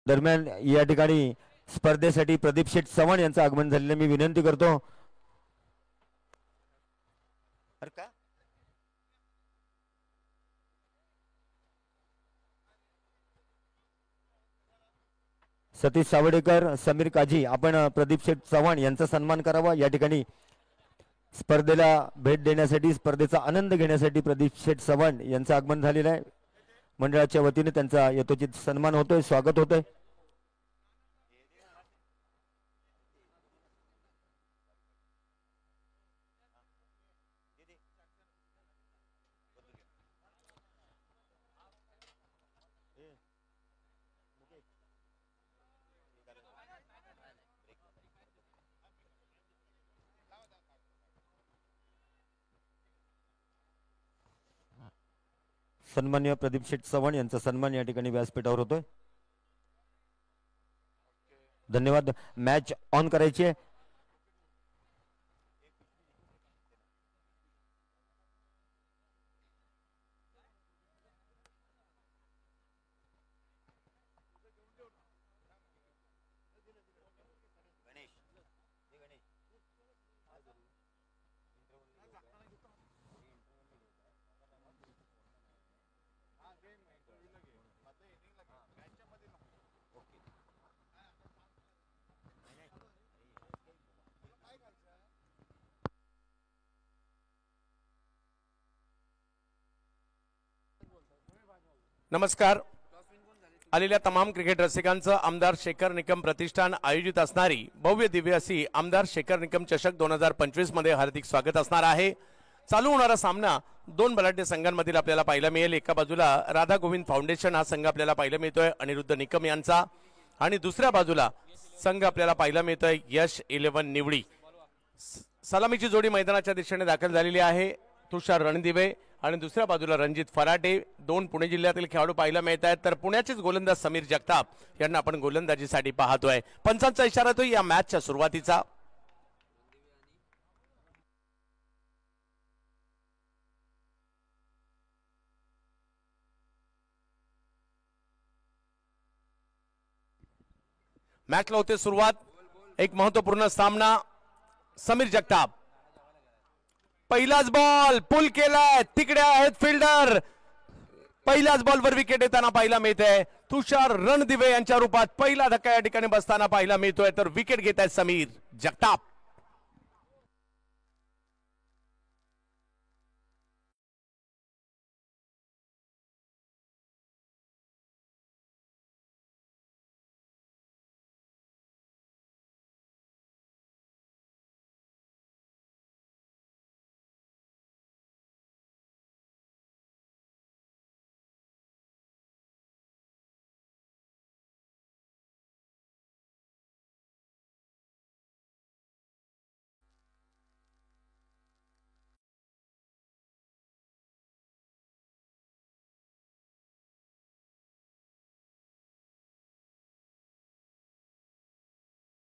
दरम्यान या ठिकाणी स्पर्धेसाठी प्रदीप शेठ चव्हाण यांचं आगमन झालेलं मी विनंती करतो. सतीश सावडेकर, समीर काझी, आपण प्रदीप शेठ चव्हाण यांचा सन्मान करावा. या ठिकाणी स्पर्धेला भेट देण्यासाठी, स्पर्धेचा आनंद घेण्यासाठी प्रदीप शेठ चव्हाण यांचं आगमन झालेलं आहे. मंडळाच्या वतीने त्यांचा यथोचित सन्मान होतोय, स्वागत होतोय. सन्मान्य प्रदीप शेठ चव्हाण यांचा सन्मान या ठिकाणी व्यासपीठावर होतोय. धन्यवाद. मॅच ऑन करायची आहे. नमस्कार. आलेल्या तमाम क्रिकेट रसिकांचं आमदार शेखर निकम प्रतिष्ठान आयोजित असणारी भव्य दिव्य अशी आमदार शेखर निकम चषक 2025 मध्ये हार्दिक स्वागत असणार आहे. चालू होणारा सामना दोन बलाढ्य संघांमधील आपल्याला पाहायला मिळेल. एका बाजूला राधा गोविंद फाउंडेशन हा संघ आपल्याला पाहायला मिळतोय अनिरुद्ध निकम यांचा, आणि दुसऱ्या बाजूला संघ आपल्याला पाहायला मिळतोय यश 11 निवडी. सलामीची जोडी मैदानाच्या दिशेने दाखल झालेली आहे. तुषार रणदिवे आणि दुसऱ्या बाजूला रणजित फराटे, दोन पुणे जिल्ह्यातील खेळाडू पाहायला मिळत आहेत. तर पुण्याचेच गोलंदाज समीर जगताप यांना आपण गोलंदाजीसाठी पाहतोय. पंचांचा इशारा तो या मॅचच्या सुरुवातीचा. मॅचला होते सुरुवात. एक महत्वपूर्ण सामना. समीर जगताप पहिलाच बॉल पुल केलाय, तिकडे आहेत फिल्डर. पहिल्याच बॉलवर विकेट येताना पाहायला मिळते. तुषार रणदिवे यांच्या रूपात पहिला धक्का या ठिकाणी बसताना पाहायला मिळतोय. तर विकेट घेत आहेत समीर जगताप.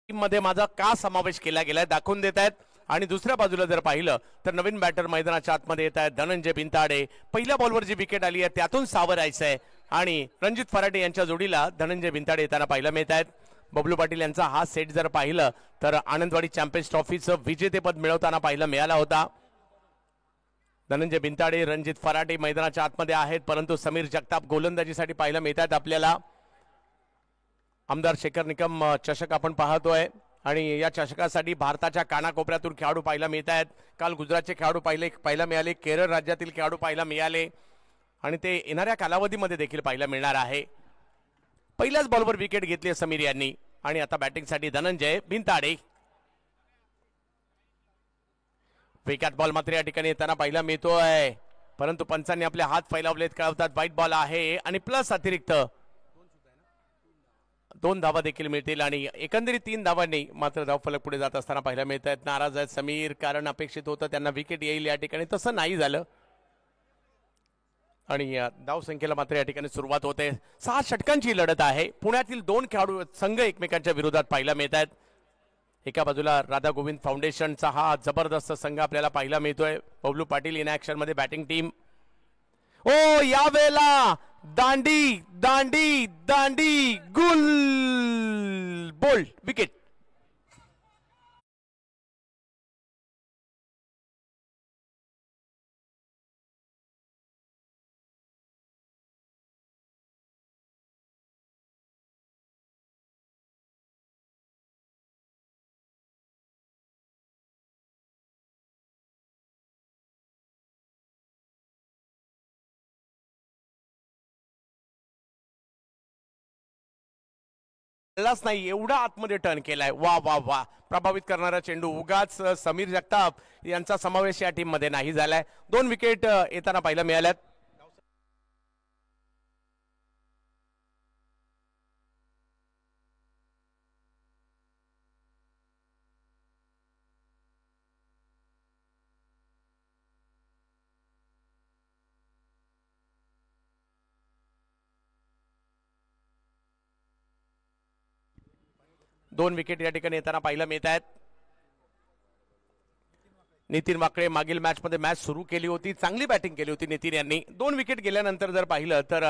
मध्ये माझा का समावेश केला गेलाय दाखवून देत आहेत. आणि दुसऱ्या बाजूला जर पाहिलं तर नवीन बॅटर मैदानाच्या आतमध्ये येत आहेत धनंजय बिनताडे. पहिल्या बॉलवर जी विकेट आली आहे त्यातून सावरायचं आहे आणि रणजित फराटे यांच्या जोडीला धनंजय बिनताडे येताना पाहायला मिळत आहेत. बबलू पाटील यांचा हा सेट जर पाहिलं तर आनंदवाडी चॅम्पियन्स ट्रॉफीचं विजेतेपद मिळवताना पाहायला मिळाला होता. धनंजय बिनताडे, रणजित फराटे मैदानाच्या आतमध्ये आहेत, परंतु समीर जगताप गोलंदाजीसाठी पाहायला मिळत आहेत आपल्याला. आमदार शेखर निकम चषक आपण पाहतोय आणि या चषकासाठी भारताच्या कानाकोपऱ्यातून खेळाडू पाहायला मिळत आहेत. काल गुजरातचे खेळाडू पाहायला मिळाले, केरळ राज्यातील खेळाडू पाहायला मिळाले आणि ते येणाऱ्या कालावधीमध्ये देखील पाहायला मिळणार आहे. पहिल्याच बॉलवर विकेट घेतली समीर यांनी आणि आता बॅटिंगसाठी धनंजय बिनताडे. वेगात बॉल मात्र या ठिकाणी येताना पाहायला मिळतोय, परंतु पंचांनी आपले हात फैलावलेत, कळवतात वाईट बॉल आहे आणि प्लस अतिरिक्त 2 धावा देखील मिळतील आणि एकंदरीत 3 धावांनी मात्र धावफलक पुढे जात असताना पाहायला मिळत आहेत. नाराज आहेत समीर, कारण अपेक्षित होतं त्यांना विकेट येईल या ठिकाणी, तसं नाही झालं आणि धाव संख्येला मात्र या ठिकाणी सुरुवात होते. 6 षटकांची लढत आहे. पुण्यातील 2 खेळाडू संघ एकमेकांच्या विरोधात पाहायला मिळत आहेत. एका बाजूला राधा गोविंद फाउंडेशनचा हा जबरदस्त संघ आपल्याला पाहायला मिळतोय. बबलू पाटील इन ऍक्शन मध्ये बॅटिंग टीम. ओ यावेळेला दांडी दांडी दांडी गुल बोल्ड विकेट. नाही एवढा आतमध्ये टर्न केलाय. वा वा वा. प्रभावित करणारा चेंडू. उगाच समीर जगताप यांचा समावेश या टीम मध्ये नाही झालाय. 2 विकेट येताना पाहायला मिळाल्यात. दोन विकेट या ठिकाणी येताना पाहायला मिळत आहेत. नितीन वाकळे मागील मॅच मध्ये मॅच सुरू केली होती, चांगली बॅटिंग केली होती नितीन यांनी. 2 विकेट गेल्यानंतर जर पाहिलं तर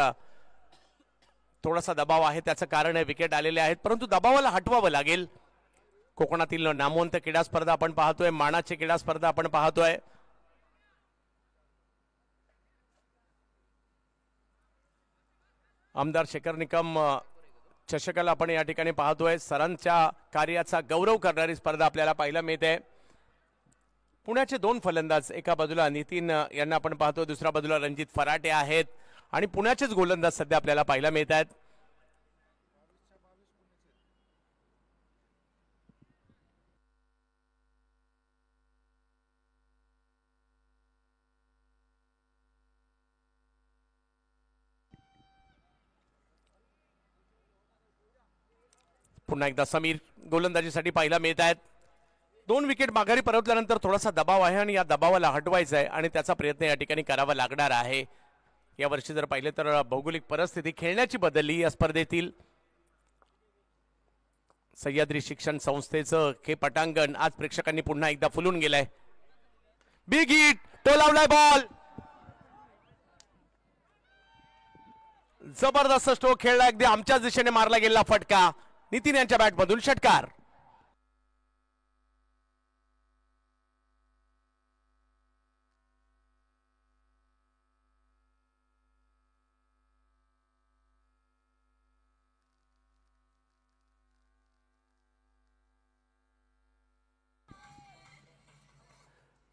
थोडासा दबाव आहे. त्याचं कारण आहे विकेट आलेले आहेत, परंतु दबावाला हटवावं लागेल. कोकणातील नामवंत क्रीडा स्पर्धा आपण पाहतोय, मानाची क्रीडा स्पर्धा आपण पाहतोय. आमदार शेखर निकम चषकाला आपण या ठिकाणी पाहतोय. सरांच्या कार्याचा गौरव करणारी स्पर्धा आपल्याला पाहायला मिळते. पुण्याचे 2 फलंदाज, एका बाजूला नितीन यांना आपण पाहतोय, दुसऱ्या बाजूला रणजित फराटे आहेत आणि पुण्याचेच गोलंदाज सध्या आपल्याला पाहायला मिळत आहेत. पुन्हा एकदा समीर गोलंदाजीसाठी पाहायला मिळत आहेत. 2 विकेट माघारी परतल्यानंतर थोडासा दबाव आहे आणि या दबावाला हटवायचा आहे आणि त्याचा प्रयत्न या ठिकाणी करावा लागणार आहे. या वर्षी जर पाहिले तर भौगोलिक परिस्थिती खेळण्याची बदलली. या स्पर्धेतील सह्याद्री शिक्षण संस्थेचं हे पटांगण आज प्रेक्षकांनी पुन्हा एकदा फुलून गेलंय. बिग हिट, टोलावलाय बॉल, जबरदस्त स्ट्रोक खेळला, अगदी आमच्याच दिशेने मारला गेलेला फटका. नितीन यांच्या बॅटमधून षटकार.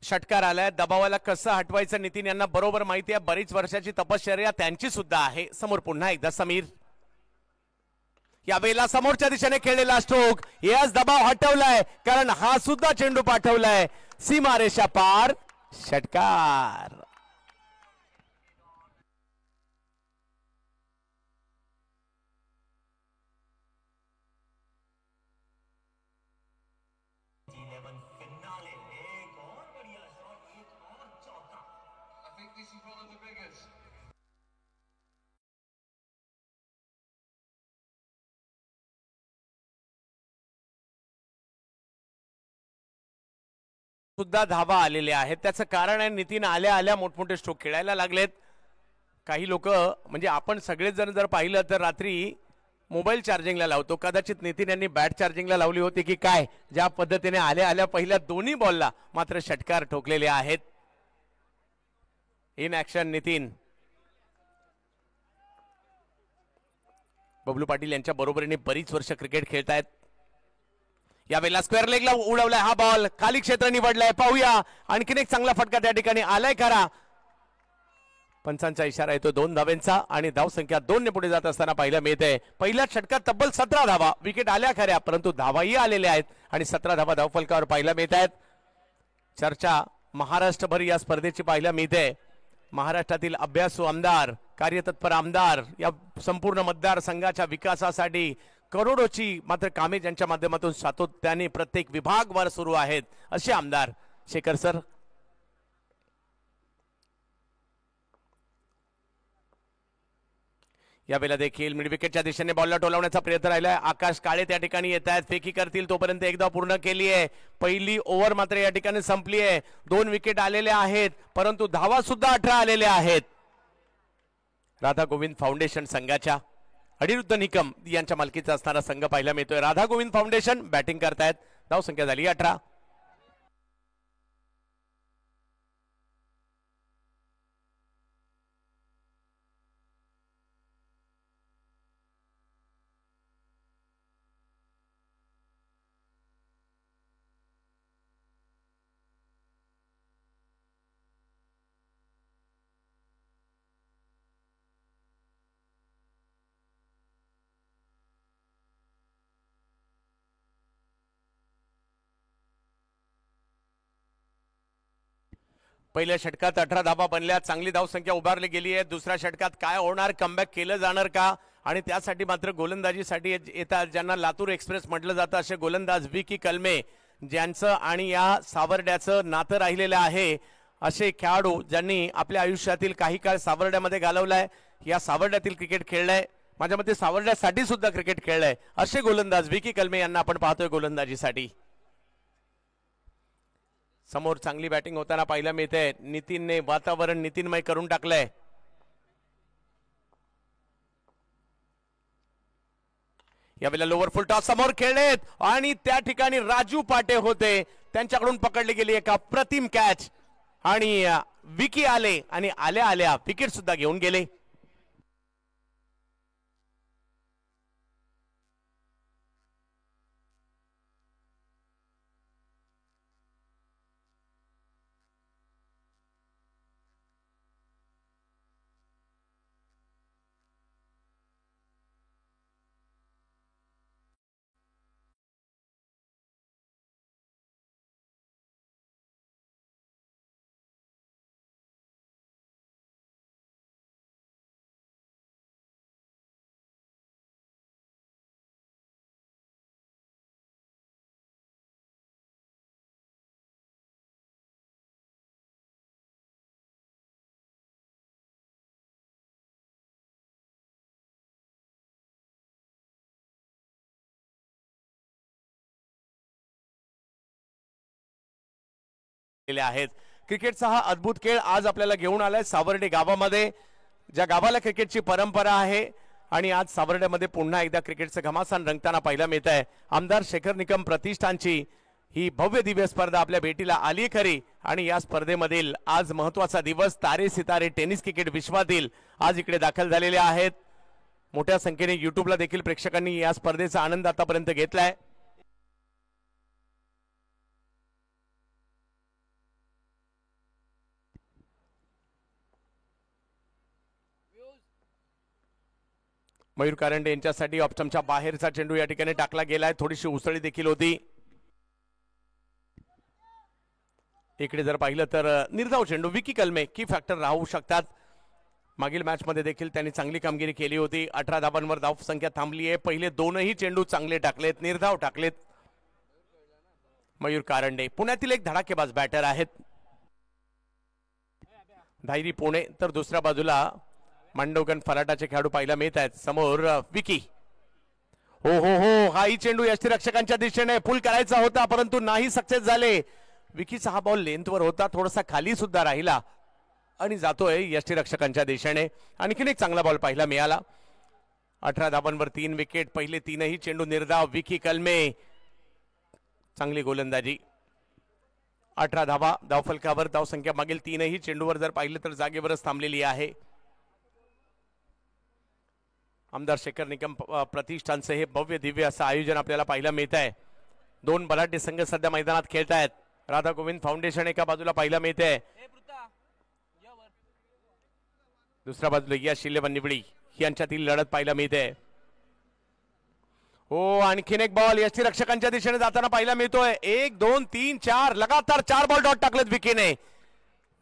षटकार आलाय. दबावाला कसं हटवायचं नितीन यांना बरोबर माहिती आहे. बरीच वर्षाची तपश्चर्या त्यांची सुद्धा आहे. समोर पुन्हा एकदा समीर. यावेळेला समोरच्या दिशेने खेळलेला स्ट्रोक. याच दबाव हटवलाय कारण हा सुद्धा चेंडू पाठवलाय सीमारेषा पार. षटकार. सुद्धा धावा आलेले आहेत. त्याचं कारण आहे नितीन आल्या आल्या मोठमोठे स्ट्रोक खेळायला लागलेत. काही लोक म्हणजे आपण सगळेच जण जर पाहिलं तर रात्री मोबाईल चार्जिंगला लावतो. कदाचित नितीन यांनी बॅट चार्जिंगला लावली होती की काय, ज्या पद्धतीने आल्या आल्या पहिल्या दोन्ही बॉलला मात्र षटकार ठोकलेले आहेत. In action Nitin. बबलू पाटील यांच्या बरोबरीने बरीच वर्ष क्रिकेट खेळतायत. यावेळेला स्क्वेअर लेगला उडवलाय हा बॉल, खाली क्षेत्र निवडलाय. पाहूया आणखीन एक चांगला फटका त्या ठिकाणी आलाय खरा. पंचांचा इशारा येतो 2 धावांचा आणि धावसंख्या 2 ने पुढे जात असताना पाहायला मिळते. पहिल्या षटकात तब्बल 17 धावा. विकेट आल्या खऱ्या परंतु धावाही आलेल्या आहेत आणि 17 धावा धावफलकावर पाहायला मिळत आहेत. चर्चा महाराष्ट्रभर या स्पर्धेची पाहायला मिळते. महाराष्ट्रातील अभ्यासू आमदार, कार्यतत्पर आमदार, या संपूर्ण मतदारसंघाच्या विकासासाठी करोडोची मात्र कामे ज्यांच्या माध्यमातून सातत्याने प्रत्येक विभागवार सुरू आहेत असे आमदार शेखर सर. यावेळेला देखील मिड विकेटच्या दिशेने बॉलला टोलावण्याचा प्रयत्न राहिलाय. आकाश काळे त्या ठिकाणी येत आहेत. फेकी करतील तोपर्यंत एकदा पूर्ण केली आहे. पहिली ओव्हर मात्र या ठिकाणी संपली आहे. 2 विकेट आलेले आहेत परंतु धावा सुद्धा 18 आलेल्या आहेत. राधा गोविंद फाउंडेशन संघाच्या अनिरुद्ध निकम यांच्या मालकीचा असणारा संघ पाहायला मिळतोय. राधा गोविंद फाउंडेशन बॅटिंग करतायत. धाव संख्या झाली 18. पहिल्या षटकात 18 धाबा बनल्या. चांगली धावसंख्या उभारली गेली आहे. दुसऱ्या षटकात काय होणार, कमबॅक केलं जाणार का? आणि त्यासाठी मात्र गोलंदाजीसाठी येतात ज्यांना लातूर एक्सप्रेस म्हटलं जातं असे गोलंदाज विकी कलमे, ज्यांचं आणि या सावर्ड्याचं नातं राहिलेलं आहे. असे खेळाडू ज्यांनी आपल्या आयुष्यातील काही काळ सावर्ड्यामध्ये घालवलाय, या सावर्ड्यातील क्रिकेट खेळलंय, माझ्या मते सावर्ड्यासाठी सुद्धा क्रिकेट खेळलंय, असे गोलंदाज विकी कलमे यांना आपण पाहतोय गोलंदाजीसाठी. समोर चांगली बॅटिंग होताना पाहायला मिळते. नितीनने वातावरण नितीनमय करून टाकलंय. यावेळेला लोअर फुल टॉस समोर खेळलेत आणि त्या ठिकाणी राजू पाटे होते, त्यांच्याकडून पकडली गेली एक अप्रतिम कॅच आणि विकी आले आणि आल्या आल्या विकेट सुद्धा घेऊन गेले. आहेत. क्रिकेटचा हा अद्भुत खेळ आज आपल्याला घेऊन आलाय सावर्डे गावामध्ये, ज्या गावाला क्रिकेटची परंपरा आहे. आणि आज सावर्ड्यामध्ये पुन्हा एकदा क्रिकेटचं घमासान रंगताना पाहायला मिळत आहे. आमदार शेखर निकम प्रतिष्ठानची ही भव्य दिव्य स्पर्धा आपल्या भेटीला आली खरी. आणि या स्पर्धेमधील आज महत्वाचा दिवस, तारे सितारे टेनिस क्रिकेट विश्वातील आज इकडे दाखल झालेले आहेत. मोठ्या संख्येने युट्यूबला देखील प्रेक्षकांनी या स्पर्धेचा आनंद आतापर्यंत घेतलाय. मयूर कारंडे यांच्यासाठी ऑप्शनच्या बाहेरचा चेंडू या ठिकाणी टाकला गेलाय. थोडीशी उसळी देखील होती. इकडे जर पाहिलं तर निर्धाव चेंडू विकी कलमे की फॅक्टर राहू शकतात. मागील मॅच मध्ये देखील त्यांनी चांगली कामगिरी केली होती. 18 धाबांवर धाव संख्या थांबली आहे. पहिले दोनही चेंडू चांगले टाकलेत, निर्धाव टाकलेत मयूर कारंडे. पुण्यातील एक धडाकेबाज बॅटर आहेत धायरी पुणे. तर दुसऱ्या बाजूला मांडवगण फलाटाचे खेळाडू पाहायला मिळत आहेत. समोर विकी. हो हो हो, हाही चेंडू यष्टीरक्षकांच्या दिशेने पुल करायचा होता परंतु नाही सक्सेस झाले. विकीचा हा बॉल लेंथवर होता, थोडासा खाली सुद्धा राहिला आणि जातोय यष्टीरक्षकांच्या दिशेने. आणखीन एक चांगला बॉल पाहायला मिळाला. 18 धाबांवर 3 विकेट. पहिले तीनही चेंडू निर्धाव. विकी कलमे चांगली गोलंदाजी. 18 धाबा धावफलकावर. धावसंख्या मागील तीनही चेंडूवर जर पाहिलं तर जागेवरच थांबलेली आहे. आमदार शेखर निकम प्रतिष्ठानचे हे भव्य दिव्य असं आयोजन आपल्याला पाहायला मिळत आहे. दोन बलाढ्य संघ सध्या मैदानात खेळत आहेत. राधा गोविंद फाउंडेशन एका बाजूला पाहायला मिळते, दुसऱ्या बाजूला यश इलेव्हन निवडी यांच्यातील लढत पाहायला मिळते. हो, आणखीन एक बॉल यष्टीरक्षकांच्या दिशेने जाताना पाहायला मिळतोय. 1 2 3 4 लगातार 4 बॉल डॉट टाकलेत विकीने.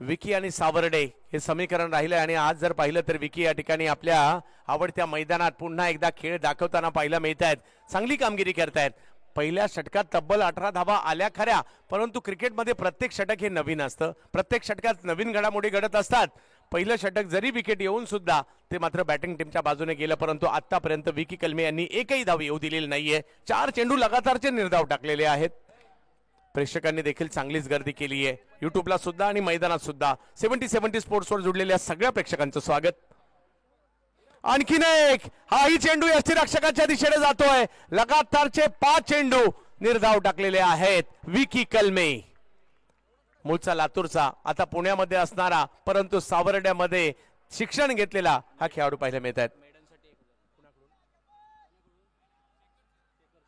विकी आणि सावर्डे हे समीकरण राहिले आणि आज जर पाहिलं तर विकी या ठिकाणी आपल्या आवडत्या मैदानात पुन्हा एकदा खेळ दाखवताना पाहायला मिळत आहेत. चांगली कामगिरी करतायत. पहिल्या षटकात तब्बल 18 धावा आल्या खऱ्या, परंतु क्रिकेटमध्ये प्रत्येक षटक हे नवीन असतं. प्रत्येक षटकात नवीन घडामोडी घडत असतात. पहिलं षटक जरी विकेट येऊन सुद्धा ते मात्र बॅटिंग टीमच्या बाजूने गेलं, परंतु आतापर्यंत विकी कलमे यांनी एकही धाव येऊ दिलेली नाहीये. 4 चेंडू लगातारचे निर्धाव टाकलेले आहेत. प्रेक्षकांनी देखील चांगलीच गर्दी केली आहे युट्यूबला सुद्धा आणि मैदानात सुद्धा. 70-70 स्पोर्ट्सवर जुडलेल्या सगळ्या प्रेक्षकांचं स्वागत. आणखीन एक, हाही चेंडू यष्टीरक्षकाच्या दिशेने जातोय. लगातारचे 5 चेंडू निर्धाव टाकलेले आहेत विकी कलमे. मूळचा लातूरचा, आता पुण्यामध्ये असणारा, परंतु सावर्ड्यामध्ये शिक्षण घेतलेला हा खेळाडू पाहायला मिळत आहेत.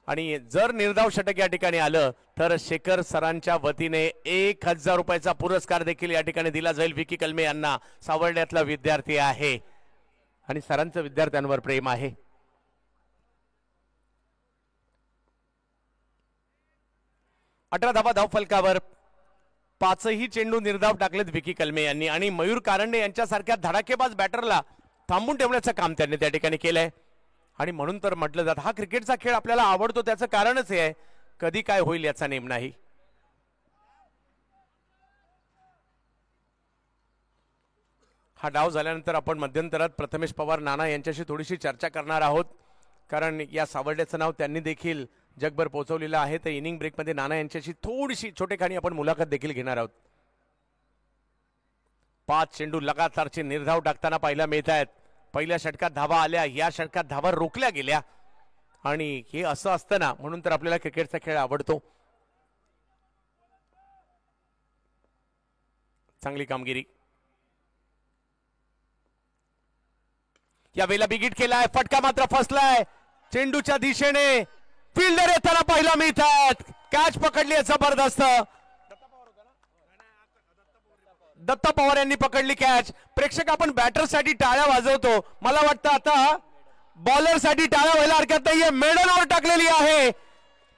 आणि जर निर्धाव षटक या ठिकाणी आलं तर शेखर सरांच्या वतीने 1000 रुपयाचा पुरस्कार देखील या ठिकाणी दिला जाईल विकी कलमे यांना. सावर्ड्यातला विद्यार्थी आहे आणि सरांचं विद्यार्थ्यांवर प्रेम आहे. अठरा धावा धावफलकावर, 5ही चेंडू निर्धाव टाकलेत विकी कलमे यांनी. आणि मयूर कारंडे यांच्यासारख्या धडाकेबाज बॅटरला थांबून ठेवण्याचं काम त्यांनी त्या ठिकाणी केलंय. आणि म्हणून तर म्हटलं जात, हा क्रिकेटचा खेळ आपल्याला आवडतो त्याचं कारणच हे आहे, कधी काय होईल याचा नेम नाही. हा डाव झाल्यानंतर आपण मध्यंतरात प्रथमेश पवार नाना यांच्याशी थोडीशी चर्चा करणार आहोत, कारण या सावर्ड्याचं नाव त्यांनी देखील जगभर पोहोचवलेलं आहे. तर इनिंग ब्रेकमध्ये नाना यांच्याशी थोडीशी छोटेखानी आपण मुलाखत देखील घेणार आहोत. 5 चेंडू लगातारचे निर्धाव टाकताना पाहायला मिळत आहेत. पहिल्या षटकात धावा आल्या, या षटकात धावा रोखल्या गेल्या. आणि हे असं असतं ना, म्हणून तर आपल्याला क्रिकेटचा खेळ आवडतो. चांगली कामगिरी. यावेळेला बिगिट केलाय, फटका मात्र फसलाय. चेंडूच्या दिशेने फिल्डर येताना पाहायला मिळतात. कॅच पकडली आहे जबरदस्त. दत्ता पवार यांनी पकडली कॅच. प्रेक्षक, आपण बॅटर साठी टाळ्या वाजवतो, मला वाटतं आता बॉलर साठी टाळ्या व्हायला हरकत नाहीये. मेडल ओव्हर टाकलेली आहे.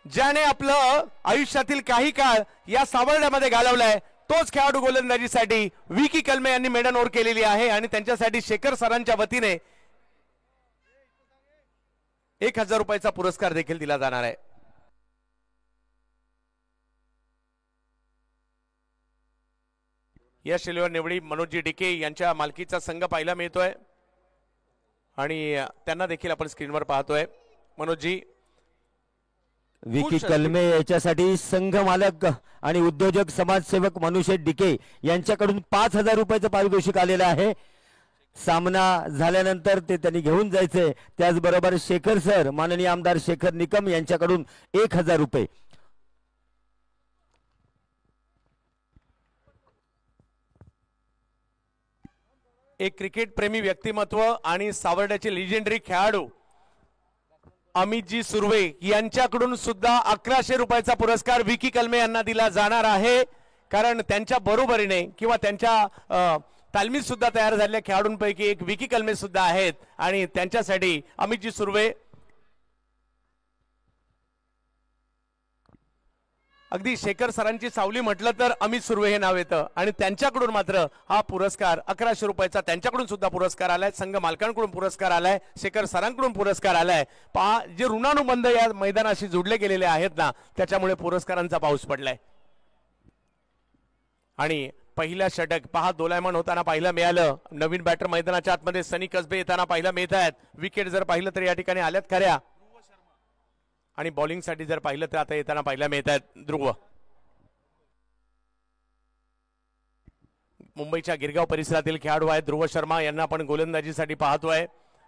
ज्याने आपलं आयुष्यातील काही काळ या सावर्ड्यामध्ये घालवलाय तोच खेळाडू गोलंदाजीसाठी विकी कलमे यांनी मेडल ओव्हर केलेली आहे. आणि त्यांच्यासाठी शेखर सरांच्या वतीने 1000 रुपयाचा पुरस्कार देखील दिला जाणार आहे. या शैलीवर निवडी मनोजी डिके यांच्या मालकीचा संघ पाहायला मिळतोय आणि त्यांना देखील आपण स्क्रीनवर पाहतोय. मनोजी, विकी कलमे याच्यासाठी संघ मालक आणि उद्योजक समाजसेवक मनुष्य डिके यांच्याकडून 5000 रुपयाचं पारितोषिक आलेलं आहे. सामना झाल्यानंतर ते त्यांनी घेऊन जायचे. त्याचबरोबर शेखर सर, माननीय आमदार शेखर निकम यांच्याकडून 1000 रुपये. एक क्रिकेट प्रेमी व्यक्तिमत्व आणि सावर्ड्याचे लिजेंडरी खेळाडू अमितजी सुर्वे यांच्याकडून सुद्धा 1100 रुपयाचा पुरस्कार विकी कलमे यांना दिला जाणार आहे. कारण त्यांच्या बरोबरीने किंवा त्यांच्या तालमीत सुद्धा तयार झालेल्या खेळाडूंपैकी एक विकी कलमे सुद्धा आहेत. आणि त्यांच्यासाठी अमितजी सुर्वे, अगदी शेखर सरांची सावली म्हटलं तर अमित सुर्वे हे नाव येतं. आणि त्यांच्याकडून मात्र हा पुरस्कार 1100 रुपयाचा त्यांच्याकडून सुद्धा पुरस्कार आलाय. संघ मालकांकडून पुरस्कार आलाय, शेखर सरांकडून पुरस्कार आलाय. पहा, जे ऋणानुबंध या मैदानाशी जोडले गेलेले आहेत ना, त्याच्यामुळे पुरस्कारांचा पाऊस पडलाय. आणि पहिला षटक पहा दोलायमान होताना पाहायला मिळालं. नवीन बॅटर मैदानाच्या आतमध्ये सनी कसबे येताना पाहायला मिळत आहेत. विकेट जर पाहिलं तर या ठिकाणी आल्यात खऱ्या. आणि बॉलिंग साठी जर पाहिलं तर आता येताना पाहायला मिळत आहेत ध्रुव. मुंबईच्या गिरगाव परिसरातील खेळाडू आहेत ध्रुव शर्मा, यांना आपण गोलंदाजीसाठी पाहतोय.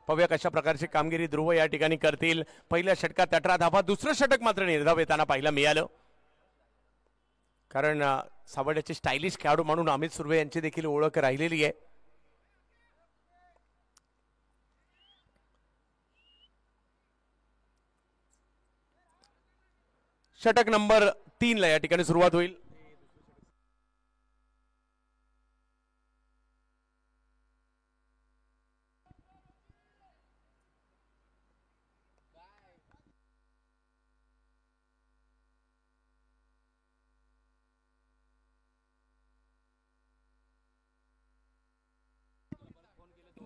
पाहूया कशा प्रकारची कामगिरी ध्रुव या ठिकाणी करतील. पहिल्या षटकात 18 धावा, दुसरं षटक मात्र निर्धाव येताना पाहायला मिळालं. कारण सावर्ड्याचे स्टायलिश खेळाडू म्हणून अमित सुर्वे यांची देखील ओळख राहिलेली आहे. षटक नंबर 3 ला या ठिकाणी सुरुवात होईल.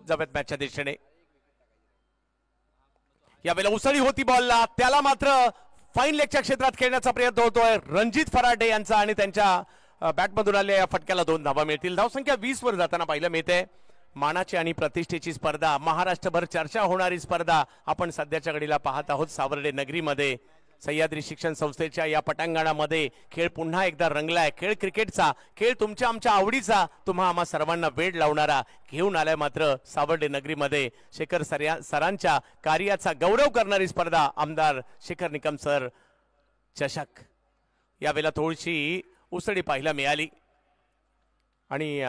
जावेत मॅचच्या दिशेने. यावेळेला उसळी होती बॉलला, त्याला मात्र फाईन लेगच्या क्षेत्रात खेळण्याचा प्रयत्न होतोय रणजित फराटे यांचा. आणि त्यांच्या बॅटमधून आलेल्या या फटक्याला 2 धावा मिळतील. धावसंख्या 20 वर जाताना पाहायला मिळते. मानाची आणि प्रतिष्ठेची स्पर्धा, महाराष्ट्रभर चर्चा होणारी स्पर्धा आपण सध्याच्या घडीला पाहत आहोत सावर्डे नगरीमध्ये. सह्याद्री शिक्षण संस्थेच्या या पटांगणामध्ये खेळ पुन्हा एकदा रंगलाय। खेळ क्रिकेटचा, खेळ तुमच्या आमच्या आवडीचा, तुम्हा आम्हा सर्वांना वेड लावणारा घेऊन आलाय मात्र सावर्डे नगरीमध्ये शेखर सरांच्या कार्याचा गौरव करणारी स्पर्धा आमदार शेखर निकम सर चषक। यावेळेला थोडीशी उसळी पाहायला मिळाली आणि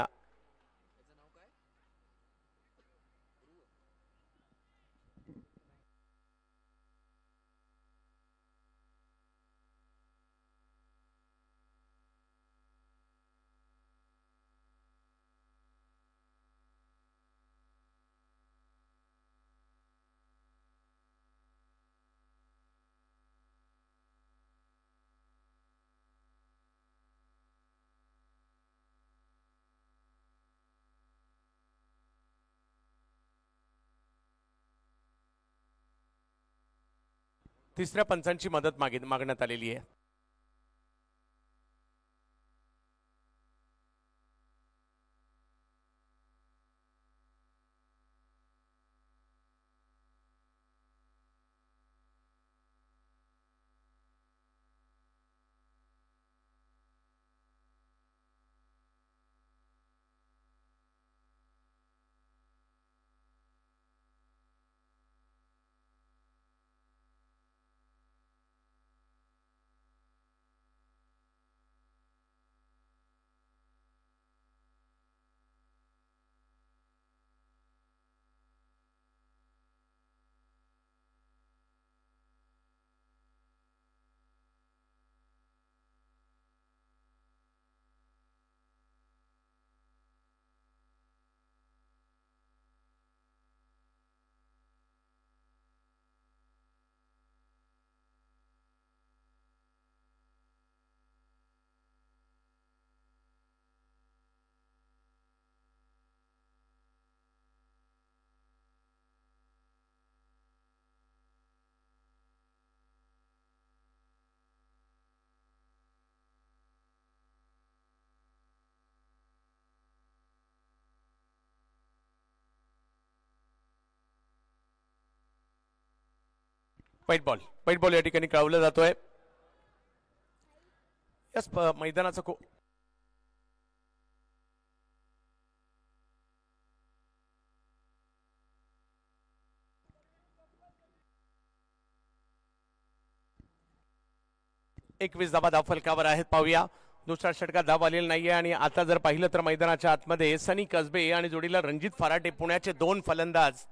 तिसऱ्या पंचांची मदत मागण्यात आलेली आहे। व्हाईट बॉल या ठिकाणी काढला जातोय। यस मैदानाचा एकवीस धावा धाव फलकावर आहेत। पाहूया दुसरा षटकात धाव आलेला नाहीये आणि आता जर पाहिलं तर मैदानाच्या आतमध्ये सनी कसबे आणि जोडीला रणजित फराटे पुण्याचे दोन फलंदाज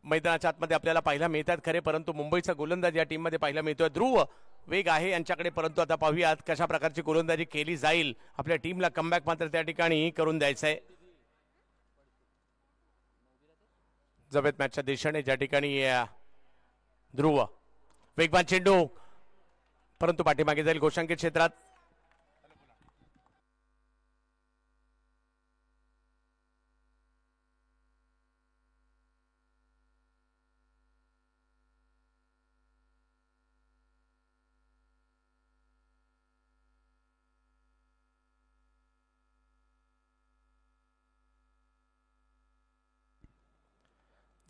मैदानाच्या आतमध्ये आपल्याला पाहायला मिळतात खरे, परंतु मुंबईचा गोलंदाज या टीम मध्ये पाहायला मिळतोय। ध्रुव वेग आहे यांच्याकडे, परंतु आता पाहूयात कशा प्रकारची गोलंदाजी केली जाईल। आपल्या टीमला कमबॅक मात्र त्या ठिकाणी करून द्यायचंय। जवेत मॅचच्या दिशेने ज्या ठिकाणी ध्रुव वेगवान चेंडू, परंतु पाठीमागे जाईल गोशांकित क्षेत्रात।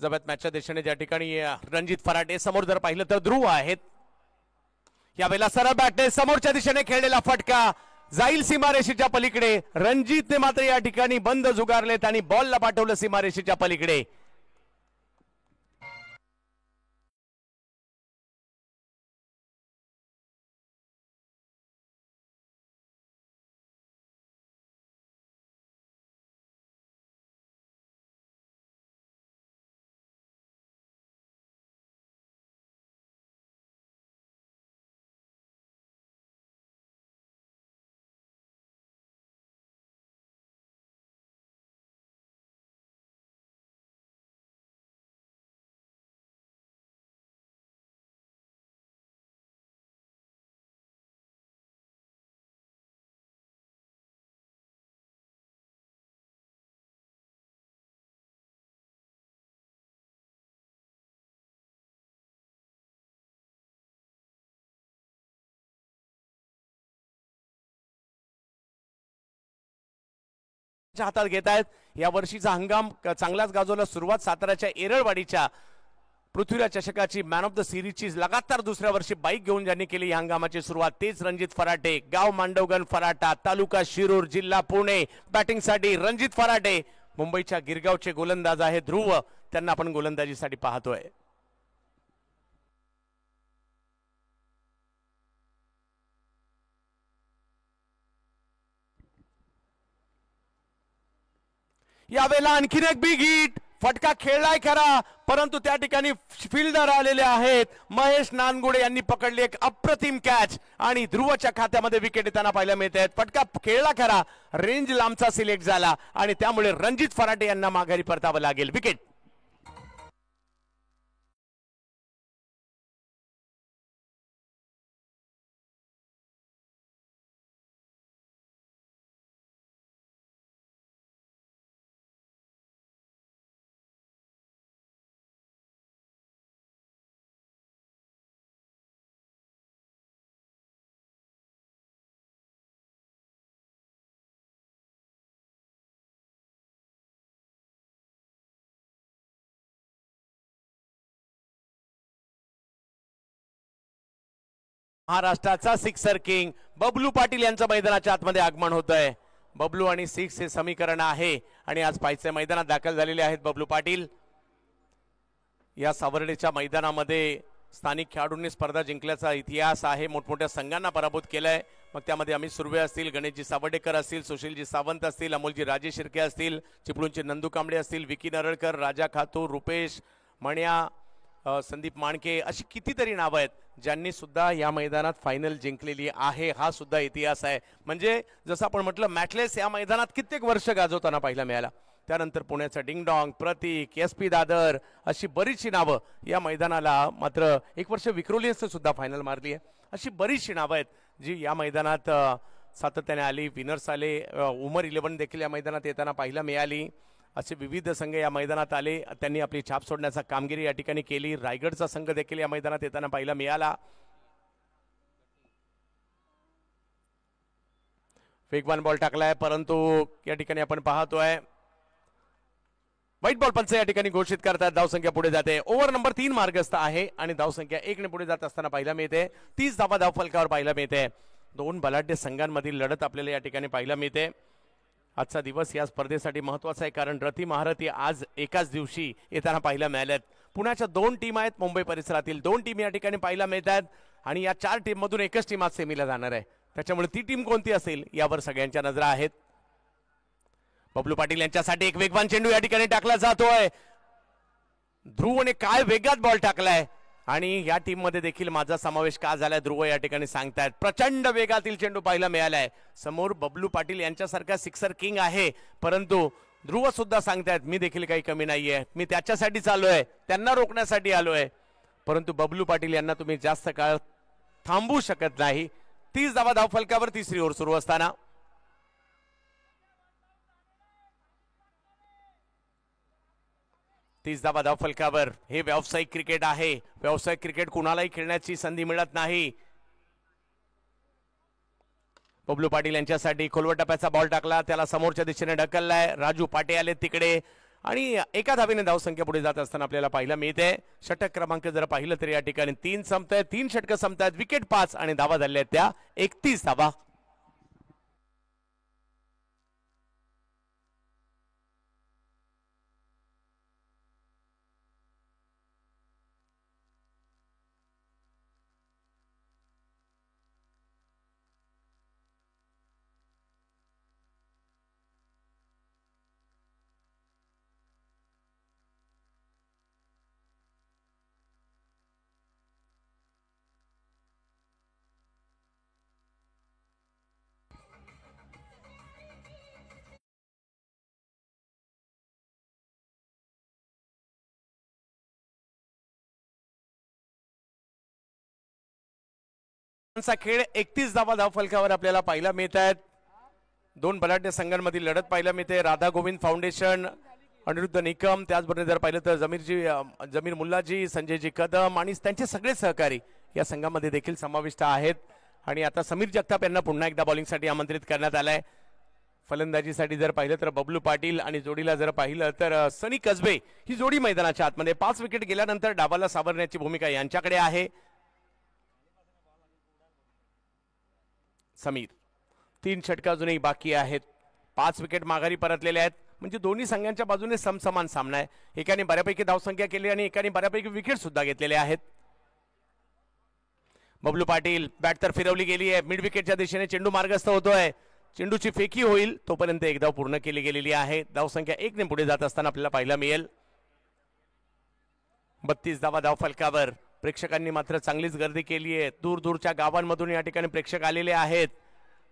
जबत मॅचच्या दिशेने ज्या ठिकाणी रणजित फराटे, समोर जर पाहिलं तर ध्रुव आहेत। यावेळेला सरळ बॅटने समोरच्या दिशेने खेळलेला फटका जाईल सीमारेषेच्या पलीकडे। रणजितने मात्र या ठिकाणी बंद झुगारलेत आणि बॉलला पाठवलं सीमारेषेच्या पलीकडे। हातात घेत आहेत। या वर्षीचा हंगाम चांगलाच गाजवला। सुरुवात साताऱ्याच्या एरळवाडीच्या पृथ्वीराज चषकाची मॅन ऑफ द सिरीजची लगातार दुसऱ्या वर्षी बाईक घेऊन ज्यांनी केली या हंगामाची सुरुवात तेच रणजित फराटे, गाव मांडवगण फराटा, तालुका शिरूर, जिल्हा पुणे. बॅटिंगसाठी रणजित फराटे, मुंबईच्या गिरगावचे गोलंदाज आहे ध्रुव, त्यांना आपण गोलंदाजीसाठी पाहतोय. यावेळेला आणखीन एक बिग हिट, फटका खेळलाय खरा, परंतु त्या ठिकाणी फिल्डर आलेले आहेत. महेश नानगुडे यांनी पकडली एक अप्रतिम कॅच आणि ध्रुवच्या खात्यामध्ये विकेट येताना पाहायला मिळत आहेत. फटका खेळला खरा, रेंज लांबचा सिलेक्ट झाला आणि त्यामुळे रणजित फराटे यांना माघारी परतावं लागेल. विकेट. महाराष्ट्राचा सिक्सर किंग बबलू पाटील यांचं मैदानाच्या आतमध्ये आगमन होत आहे. बबलू आणि सिक्स हे समीकरण आहे आणि आज पायथ्या मैदानात दाखल झालेले आहेत बबलू पाटील. या सावर्डेच्या मैदानामध्ये स्थानिक खेळाडूंनी स्पर्धा जिंकल्याचा इतिहास आहे. मोठमोठ्या संघांना पराभूत केलाय. मग त्यामध्ये अमित सुर्वे असतील, गणेशजी सावर्डेकर असतील, सुशीलजी सावंत असतील, अमोलजी राजे शिर्के असतील, चिपळूणचे नंदू कांबळे असतील, विकी नरळकर, राजा खातूर, रुपेश मण्या, संदीप माणके, अशी कितीतरी नावं आहेत ज्यांनी सुद्धा या मैदानात फायनल जिंकलेली आहे. हा सुद्धा इतिहास आहे. म्हणजे जसं आपण म्हटलं मॅचलेस या मैदानात कित्येक वर्ष गाजवताना पाहायला मिळाला. त्यानंतर पुण्याचा डिंगडॉंग, प्रतीक, SP दादर, अशी बरीचशी नावं या मैदानाला मात्र एक वर्ष विक्रोलियन्सने सुद्धा फायनल मारली आहे. अशी बरीचशी नावं आहेत जी या मैदानात सातत्याने आली. विनर्स आले, उमर 11 देखील या मैदानात येताना पाहायला मिळाली. असे विविध संघ या मैदानात आले, त्यांनी आपली छाप सोडण्याचा कामगिरी या ठिकाणी केली. रायगडचा संघ देखील या मैदानात येताना पाहायला मिळाला. वेगवान बॉल टाकलाय, परंतु या ठिकाणी आपण पाहतोय व्हाईट बॉल पंच या ठिकाणी घोषित करतात. धावसंख्या पुढे जाते. ओव्हर नंबर 3 मार्गस्थ आहे आणि धावसंख्या 1 ने पुढे जात असताना पाहायला मिळते. 30 धावा धावफलकावर पाहायला मिळते. दोन बलाढ्य संघांमधील लढत आपल्याला या ठिकाणी पाहायला मिळते. आजचा दिवस या स्पर्धेसाठी महत्त्वाचा आहे कारण रती महारथी आज एकाच दिवशी येताना पाहायला मिळाल्यात. पुण्याच्या 2 टीम आहेत, मुंबई परिसरातील 2 टीम या ठिकाणी पाहायला मिळतात आणि या 4 टीम मधून एकच टीम आज सेमीला जाणार आहे. त्याच्यामुळे ती टीम कोणती असेल यावर सगळ्यांच्या नजरा आहेत. बबलू पाटील यांच्यासाठी एक वेगवान चेंडू या ठिकाणी टाकला जातोय. ध्रुवने काय वेगात बॉल टाकलाय आणि या टीम मध्ये देखील माझा समावेश का झालाय ध्रुव या ठिकाणी सांगतायत. प्रचंड वेगातील चेंडू पाहायला मिळालाय. समोर बबलू पाटील यांच्यासारखा सिक्सर किंग आहे, परंतु ध्रुव सुद्धा सांगतायत मी देखील काही कमी नाहीये, मी त्याच्यासाठी चाललोय, त्यांना रोखण्यासाठी आलोय. परंतु बबलू पाटील यांना तुम्ही जास्त काळ थांबवू शकत नाही. 30 धावा धावफलकावर तिसरी ओव्हर सुरू असताना 30 धावा धावफलकावर. हे व्यावसायिक क्रिकेट आहे. व्यावसायिक क्रिकेट कुणालाही खेळण्याची संधी मिळत नाही. बबलू पाटील यांच्यासाठी खोलवर टप्प्याचा बॉल टाकला, त्याला समोरच्या दिशेने ढकललाय. राजू पाटे आले तिकडे आणि एका धावेने धावसंख्या पुढे जात असताना आपल्याला पाहायला मिळते. षटक क्रमांक जर पाहिलं तर या ठिकाणी 3 संपतायत, 3 षटकं संपतायत, विकेट 5 आणि धावा झाल्या आहेत त्या 31 धावा. खेळ 31 धावा धावफलकावर आपल्याला पाहायला मिळत आहेत. 2 बलाढ्य संघांमधील लढत पाहायला मिळते. राधा गोविंद फाउंडेशन, अनिरुद्ध निकम, त्याचबरोबर जर पाहिलं तर जमीर मुल्लाजी, संजयजी कदम आणि त्यांचे सगळे सहकारी या संघामध्ये देखील समाविष्ट आहेत. आणि आता समीर जगताप यांना पुन्हा एकदा बॉलिंगसाठी आमंत्रित करण्यात आलंय. फलंदाजीसाठी जर पाहिलं तर बबलू पाटील आणि जोडीला जर पाहिलं तर सनी कसबे ही जोडी मैदानाच्या आतमध्ये 5 विकेट गेल्यानंतर डावाला सावरण्याची भूमिका यांच्याकडे आहे. समीर 3 षटक अजूनही बाकी आहेत. 5 विकेट माघारी परतलेले आहेत. म्हणजे दोन्ही संघांच्या बाजूने समसमान सामना आहे. एकाने बऱ्यापैकी धावसंख्या केली आणि एकाने बऱ्यापैकी विकेट सुद्धा घेतलेले आहेत. बबलू पाटील बॅट तर फिरवली गेली आहे. मिड विकेटच्या दिशेने चेंडू मार्गस्थ होतोय. चेंडूची फेकी होईल तोपर्यंत एक धाव पूर्ण केली गेलेली आहे. धावसंख्या 1 ने पुढे जात असताना आपल्याला पाहायला मिळेल. 32 धावा धाव फलकावर. प्रेक्षकांनी मात्र चांगलीच गर्दी केली आहे. दूर दूरच्या गावांमधून या ठिकाणी प्रेक्षक आलेले आहेत.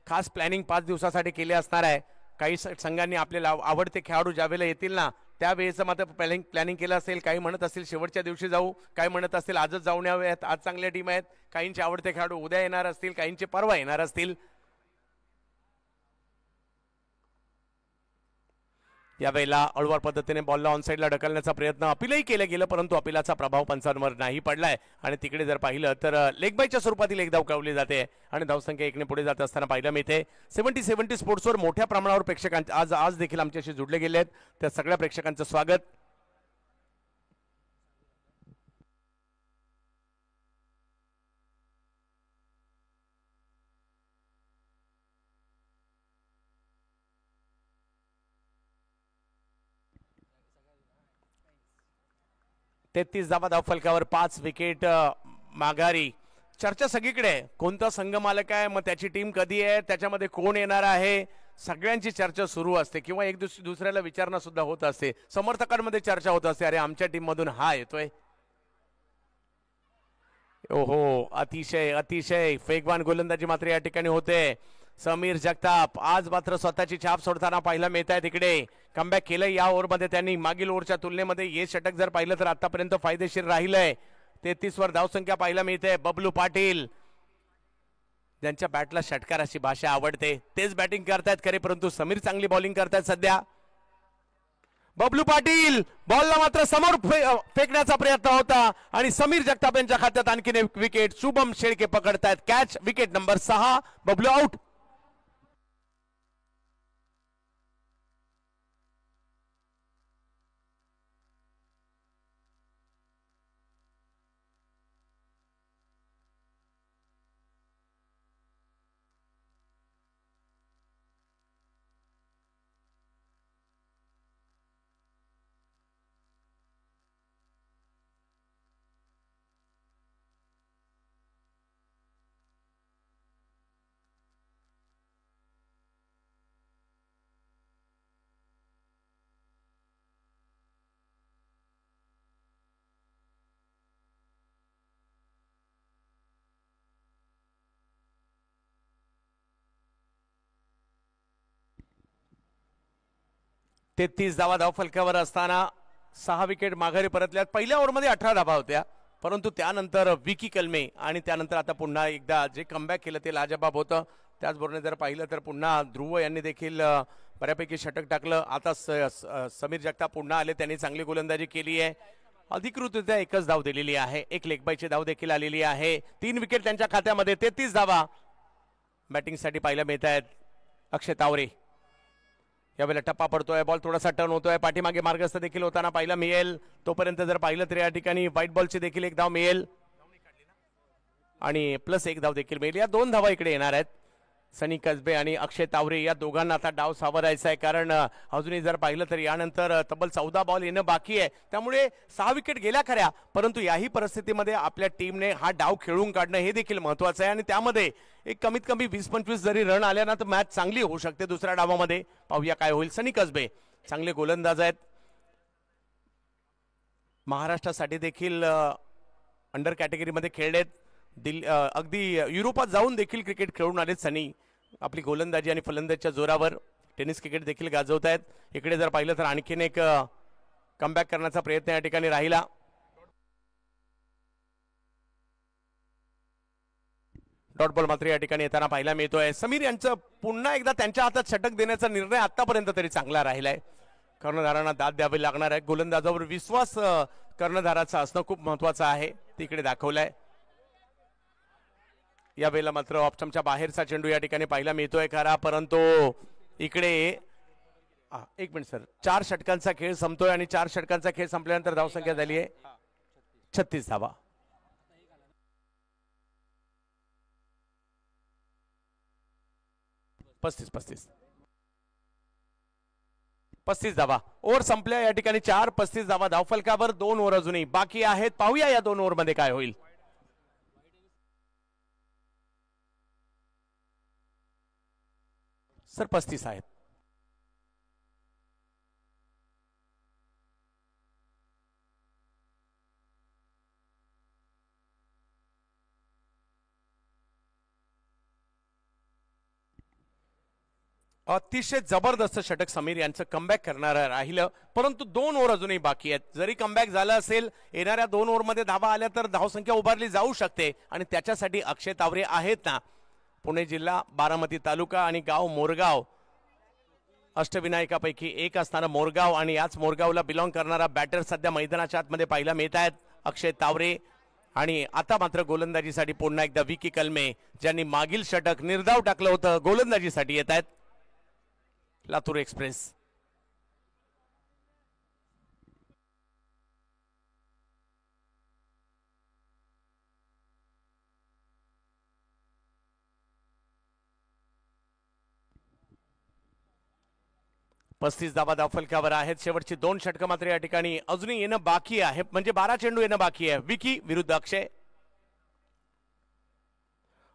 खास प्लॅनिंग 5 दिवसासाठी केले असणार आहे. काही संघांनी आपल्याला आवडते खेळाडू ज्यावेळेला येतील ना त्यावेळेचं मात्र प्लॅनिंग केलं असेल. काही म्हणत असतील शेवटच्या दिवशी जाऊ, काही म्हणत असतील आजच जाऊन यावेत, आज चांगल्या टीम आहेत. काहींचे आवडते खेळाडू उद्या येणार असतील, काहींचे परवा येणार असतील. यावेळेला अळवार पद्धतीने बॉलला ऑनसाईडला ढकलण्याचा प्रयत्न अपीलही केलं गेलं परंतु अपीलाचा प्रभाव पंचांवर नाही पडलाय आणि तिकडे जर पाहिलं तर लेग बायच्या स्वरूपातील एक धाव कळवली जाते आणि धावसंख्या 1 ने पुढे जात असताना पाहायला मिळते. 70 स्पोर्ट्सवर मोठ्या प्रमाणावर प्रेक्षकांचे आज देखील आमच्याशी जुडले गेले आहेत. त्या सगळ्या प्रेक्षकांचं स्वागत. तेहतीस धावा धाव फलकावर. 5 विकेट माघारी. चर्चा सगळीकडे कोणता संघ मालक आहे, मग त्याची टीम कधी आहे, त्याच्यामध्ये कोण येणार आहे, सगळ्यांची चर्चा सुरू असते किंवा एक दुसऱ्याला विचारणा सुद्धा होत असते. समर्थकांमध्ये चर्चा होत असते, अरे आमच्या टीम मधून हा येतोय. ओहो, अतिशय अतिशय वेगवान गोलंदाजी मात्र या ठिकाणी होते. समीर जगताप आज मात्र स्वतःची छाप सोडताना पाहायला मिळत आहे. तिकडे कमबॅक केलं या ओव्हरमध्ये त्यांनी. मागील ओव्हरच्या तुलनेमध्ये हे षटक जर पाहिलं तर आतापर्यंत फायदेशीर राहिलंय. 33 वर धावसंख्या पाहायला मिळते. बबलू पाटील ज्यांच्या बॅटला षटकाराची भाषा आवडते तेच बॅटिंग करतायत खरे परंतु समीर चांगली बॉलिंग करतायत सध्या. बबलू पाटील बॉलला मात्र समोर फेकण्याचा प्रयत्न होता आणि समीर जगताप यांच्या खात्यात आणखीन एक विकेट. शुभम शेळके पकडतायत catch. Wicket number 6. Bablu out. तेहतीस धावा धाव फलकावर असताना 6 विकेट माघारी परतल्यात. पहिल्या ओव्हरमध्ये 18 धावा होत्या परंतु त्यानंतर विकी कलमे आणि त्यानंतर आता पुन्हा एकदा जे कमबॅक केलं ते लाजबाब होतं. त्याचबरोबर जर पाहिलं तर पुन्हा ध्रुव यांनी देखील बऱ्यापैकी षटक टाकलं. आता समीर जगताप पुन्हा आले, त्यांनी चांगली गोलंदाजी केली आहे. अधिकृतरित्या एकच धाव दिलेली आहे. एक लेग बायची धाव देखील आलेली आहे. 3 विकेट त्यांच्या खात्यामध्ये. 33 धावा बॅटिंगसाठी पाहायला मिळत आहेत. अक्षय तावरे यावेळेला टप्पा पडतोय. बॉल थोडासा टर्न होतोय. पाठीमागे मार्गस्थ देखील होताना पाहायला मिळेल. तोपर्यंत जर पाहिलं तर या ठिकाणी व्हाईट बॉलची देखील एक धाव मिळेल आणि प्लस एक धाव देखील मिळेल. या 2 धावा इकडे येणार आहेत. सनी कसबे आणि अक्षय तावरे या दोघांना आता डाव सावरायचा आहे कारण अजूनही जर पाहिलं तर यानंतर तब्बल 14 बॉल येणं बाकी आहे. त्यामुळे 6 विकेट गेल्या खऱ्या परंतु याही परिस्थितीमध्ये आपल्या टीमने हा डाव खेळून काढणं हे देखील महत्वाचं आहे आणि त्यामध्ये एक कमीत कमी 20-25 जरी रन आल्या ना तर मॅच चांगली होऊ शकते. दुसऱ्या डावामध्ये पाहूया काय होईल. सनी कसबे चांगले गोलंदाज आहेत. महाराष्ट्रासाठी देखील अंडर कॅटेगरीमध्ये खेळलेत. अगदी युरोपात जाऊन देखील क्रिकेट खेळून आलेत सनी. आपली गोलंदाजी आणि फलंदाजीच्या जोरावर टेनिस क्रिकेट देखील गाजवत आहेत. इकडे जर पाहिलं तर आणखीन एक कमबॅक करण्याचा प्रयत्न या ठिकाणी राहिला. डॉट बॉल मात्र या ठिकाणी येताना पाहायला मिळतोय. समीर यांचं पुन्हा एकदा त्यांच्या हातात षटक देण्याचा निर्णय आतापर्यंत तरी चांगला राहिलाय. कर्णधारांना दाद द्यावी लागणार आहे. गोलंदाजावर विश्वास कर्णधाराचा असणं खूप महत्वाचं आहे. तिकडे दाखवलंय. यावेळेला मात्र ऑप्शनच्या बाहेरचा चेंडू या ठिकाणी पाहायला मिळतोय खरा परंतु इकडे एक मिनिट सर, 4 षटकांचा खेळ संपतोय आणि 4 षटकांचा खेळ संपल्यानंतर धावसंख्या झाली आहे 36 धावा. पस्तीस धावा. ओव्हर संपल्या या ठिकाणी. 4-35 धावा धावफलकावर. 2 ओव्हर अजूनही बाकी आहेत. पाहूया या 2 ओव्हर मध्ये काय होईल. सर 35 आहेत. अतिशय जबरदस्त षटक समीर यांचं कमबॅक करणारं राहिलं, परंतु 2 ओव्हर अजूनही बाकी आहेत. जरी कमबॅक झालं असेल, येणाऱ्या 2 ओव्हरमध्ये धावा आल्या तर धावसंख्या उभारली जाऊ शकते आणि त्याच्यासाठी अक्षय तावरे आहेत ना. पुणे जिल्हा, बारामती तालुका आणि गाव मोरगाव, अष्टविनायकापैकी एक असणारा मोरगाव आणि याच मोरगावला बिलॉंग करणारा बॅटर सध्या मैदानाच्या आतमध्ये पाहायला मिळत आहेत, अक्षय तावरे. आणि आता मात्र गोलंदाजीसाठी पुन्हा एकदा विकी कलमे, ज्यांनी मागील षटक निर्धाव टाकलं होतं, गोलंदाजीसाठी येत आहेत. लातूर एक्सप्रेस. पस्तीस धावा धावफलकावर आहेत. शेवटची 2 षटकं मात्र या ठिकाणी अजूनही येणं बाकी आहे, म्हणजे 12 चेंडू येणं बाकी आहे. विकी विरुद्ध अक्षय.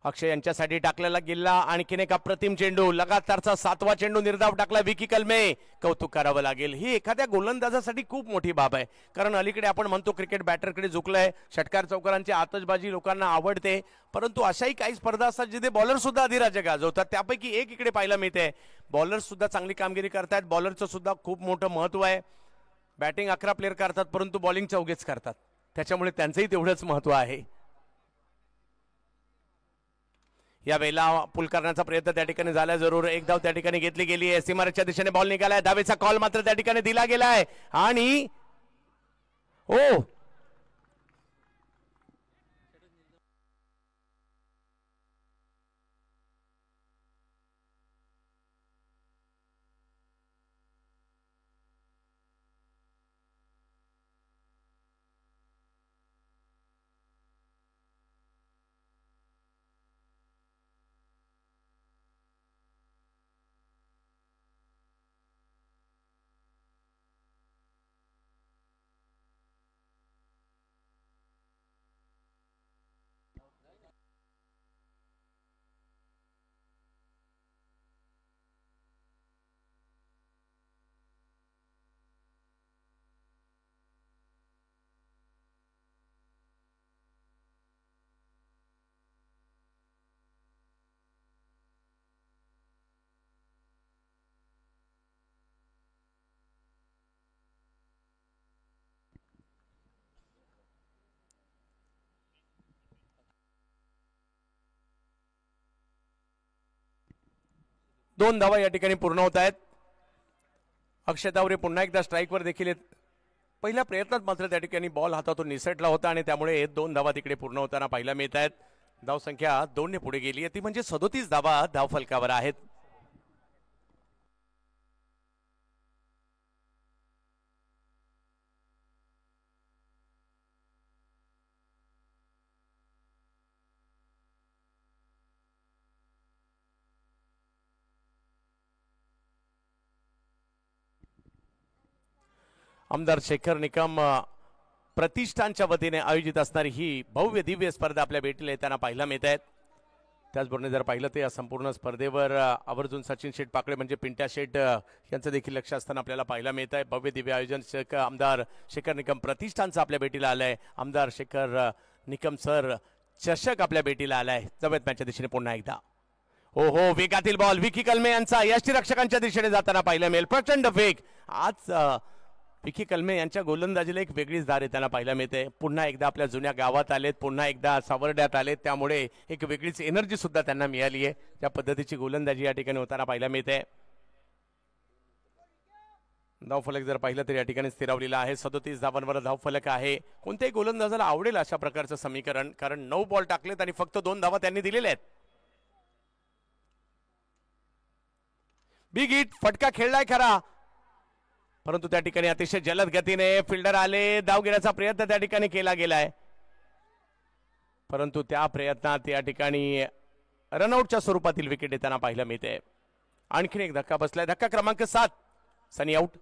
अक्षय यांच्यासाठी टाकलेला गिल्ला, आणखीन एक अप्रतिम चेंडू, लगातारचा 7वा चेंडू निर्धाव टाकला विकी कलमे. कौतुक करावं लागेल. ही एखाद्या गोलंदाजासाठी खूप मोठी बाब आहे, कारण अलीकडे आपण म्हणतो क्रिकेट बॅटरकडे झुकलंय, षटकार चौकारांची आतषबाजी लोकांना आवडते, परंतु अशाही काही स्पर्धा असतात जिथे बॉलर सुद्धा अधिराज्य गाजवतात. त्यापैकी एक इकडे पाहायला मिळते. बॉलर सुद्धा चांगली कामगिरी करतात. बॉलरचं सुद्धा खूप मोठं महत्व आहे. बॅटिंग 11 प्लेयर करतात, परंतु बॉलिंग 24 करतात, त्याच्यामुळे त्यांचंही तेवढंच महत्व आहे. या वेळेला पुल करण्याचा प्रयत्न त्या ठिकाणी झाला जरूर. एक धाव त्या ठिकाणी घेतली गेली आहे. सीमारेषच्या दिशेने बॉल निघालाय. धावेचा कॉल मात्र त्या ठिकाणी दिला गेलाय आणि दोन धावा या ठिकाणी पूर्ण होत आहेत. अक्षय तावरे पुन्हा एकदा स्ट्राईकवर देखील पहिल्या प्रयत्नात मात्र त्या ठिकाणी बॉल हातातून निसटला होता आणि त्यामुळे 2 धावा तिकडे पूर्ण होताना पाहायला मिळत आहेत. धावसंख्या 2 ने पुढे गेली आहे, ती म्हणजे 37 धावा धावफलकावर आहेत. आमदार शेखर निकम प्रतिष्ठानच्या वतीने आयोजित असणारी ही भव्य दिव्य स्पर्धा आपल्या भेटीला येताना पाहायला मिळत आहेत. त्याचबरोबर जर पाहिलं तर या संपूर्ण स्पर्धेवर आवर्जून सचिन शेठ पाकडे म्हणजे पिंट्या शेठ यांचं देखील लक्ष असताना आपल्याला पाहायला मिळत आहे. भव्य दिव्य आयोजन आमदार शेखर निकम प्रतिष्ठानचं आपल्या भेटीला आलंय. आमदार शेखर निकम सर चषक आपल्या भेटीला आलाय. जवळ मॅचच्या दिशेने पुन्हा एकदा हो वेगातील बॉल विकी कलमे यांचा यष्टीरक्षकांच्या दिशेने जाताना पाहायला मिळेल. प्रचंड वेग. आज विकी कलमे यांच्या गोलंदाजीला एक वेगळीच धार येताना पाहायला मिळते. पुन्हा एकदा आपल्या जुन्या गावात आलेत, पुन्हा एकदा सावर्ड्यात आलेत, त्यामुळे एक वेगळीच एनर्जी सुद्धा त्यांना मिळाली आहे. त्या पद्धतीची गोलंदाजी या ठिकाणी होताना पाहायला मिळते. धावफलक जर पाहिलं तर या ठिकाणी स्थिरावलेला आहे. 37 धावांवर धावफलक आहे. कोणत्याही गोलंदाजाला आवडेल अशा प्रकारचं समीकरण, कारण 9 बॉल टाकलेत आणि फक्त 2 धावा त्यांनी दिलेल्या आहेत. बिग हिट फटका खेळलाय खरा, परंतु त्या ठिकाणी अतिशय जलद गतीने फिल्डर आले, धाव घेण्याचा प्रयत्न त्या ठिकाणी केला गेलाय, परंतु त्या प्रयत्नात या ठिकाणी रनआउटच्या स्वरूपातील विकेट येताना पाहायला मिळते. आणखीन एक धक्का बसलाय, धक्का क्रमांक 7, सनी आउट.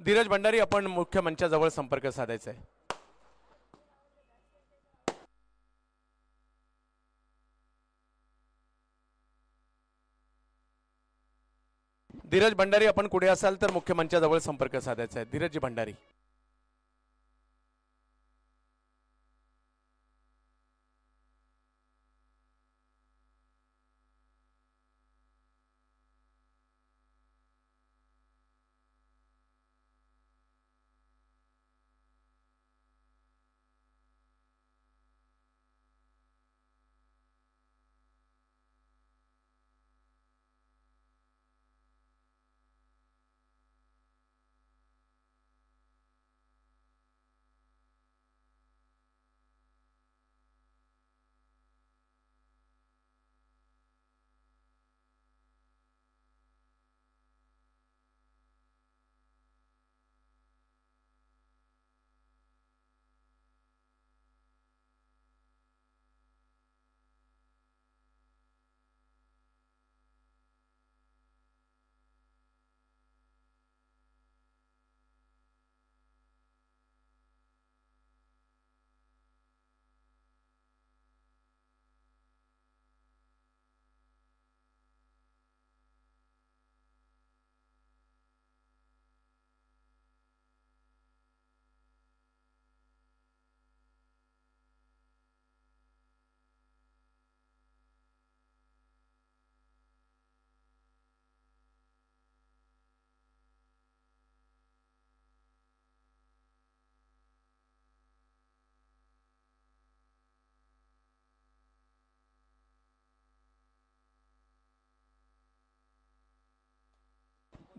धीरज भंडारी, आपण मुख्य मंचाजवळ संपर्क साधायचा आहे. धीरज भंडारी, आपण कुठे असाल तर मुख्य मंचाजवळ संपर्क साधायचा आहे. धीरज भंडारी.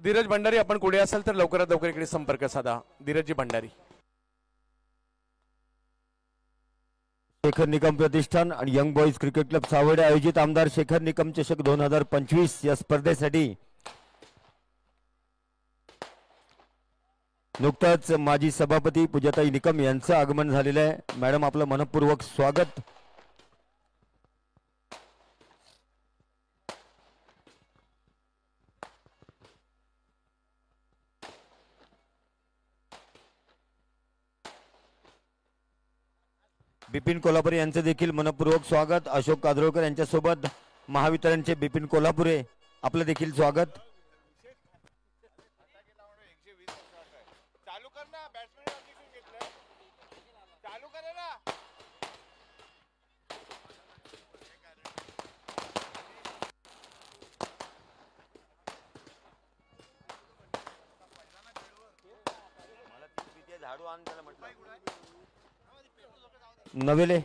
धीरज भंडारी, आपण कुठे असाल तर लवकरात लवकर इकडे संपर्क साधा. धीरजजी भंडारी. शेखर निकम प्रतिष्ठान आणि young boys cricket club Sawade आयोजित आमदार शेखर निकम चषक 2025 या स्पर्धेसाठी नुकताच माजी सभापती पूजाताई निकम यांचं आगमन झालेलं आहे. मॅडम आपलं मनपूर्वक स्वागत. बिपिन कोल्हापुरे यांचं देखील मनपूर्वक स्वागत. अशोक कादरोळकर यांच्यासोबत महावितरणचे बिपिन कोल्हापुरे आपलं देखील स्वागत. नवेले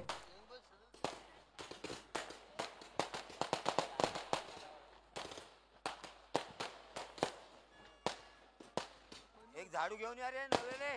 एक झाडू घेऊन या रे नवेले.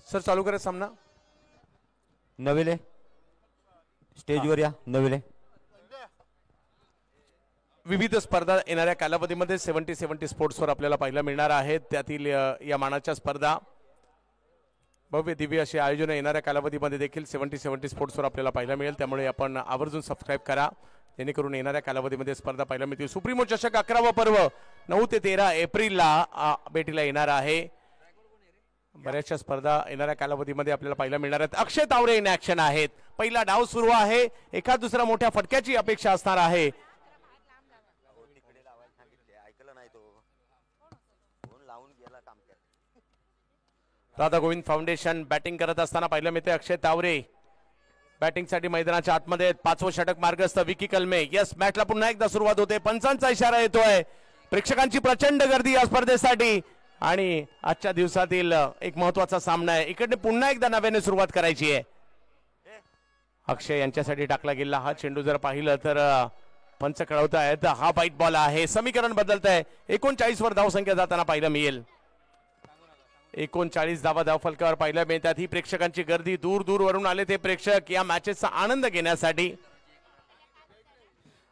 सर चालू करा सामना. नवेले स्टेजवर या. नवेले विविध स्पर्धा येणाऱ्या कालावधीमध्ये 70 स्पोर्ट्सवर आपल्याला पाहायला मिळणार आहेत. त्यातील या मानाच्या स्पर्धा भव्य दिव्य असे आयोजन येणाऱ्या कालावधीमध्ये देखील 70 स्पोर्ट्सवर आपल्याला पाहायला मिळेल. त्यामुळे आपण आवर्जून सबस्क्राईब करा जेणेकरून येणाऱ्या कालावधीमध्ये स्पर्धा पाहायला मिळतील. सुप्रीमो चषक 11वा पर्व 9 ते 13 एप्रिलला भेटीला येणार आहे. बऱ्याचशा स्पर्धा येणाऱ्या कालावधीमध्ये आपल्याला पाहायला मिळणार आहेत. अक्षय तावरे इन ऍक्शन आहेत. पहिला डाव सुरू आहे. एका दुसरा मोठ्या फटक्याची अपेक्षा असणार आहे. राधा गोविंद फाउंडेशन बॅटिंग करत असताना पाहायला मिळते. अक्षय तावरे बॅटिंगसाठी मैदानाच्या आतमध्ये 5वं षटक मार्गस्थ. विकी कलमे. यस मॅचला पुन्हा एकदा सुरुवात होते. पंचांचा इशारा येतोय. प्रेक्षकांची प्रचंड गर्दी या स्पर्धेसाठी आणि आजच्या दिवसातील एक महत्वाचा सामना आहे. इकडे पुन्हा एकदा नव्याने सुरुवात करायची आहे. अक्षय यांच्यासाठी टाकला गेला हा चेंडू जर पाहिलं तर पंच कळवतायत हा वाईट बॉल आहे. समीकरण बदलत आहे. 39 वर धावसंख्या जाताना पाहायला मिळेल. 39 धावा धावफलकावर पाहायला मिळतात. ही प्रेक्षकांची गर्दी दूर दूर वरून आले ते प्रेक्षक या मॅचेसचा आनंद घेण्यासाठी.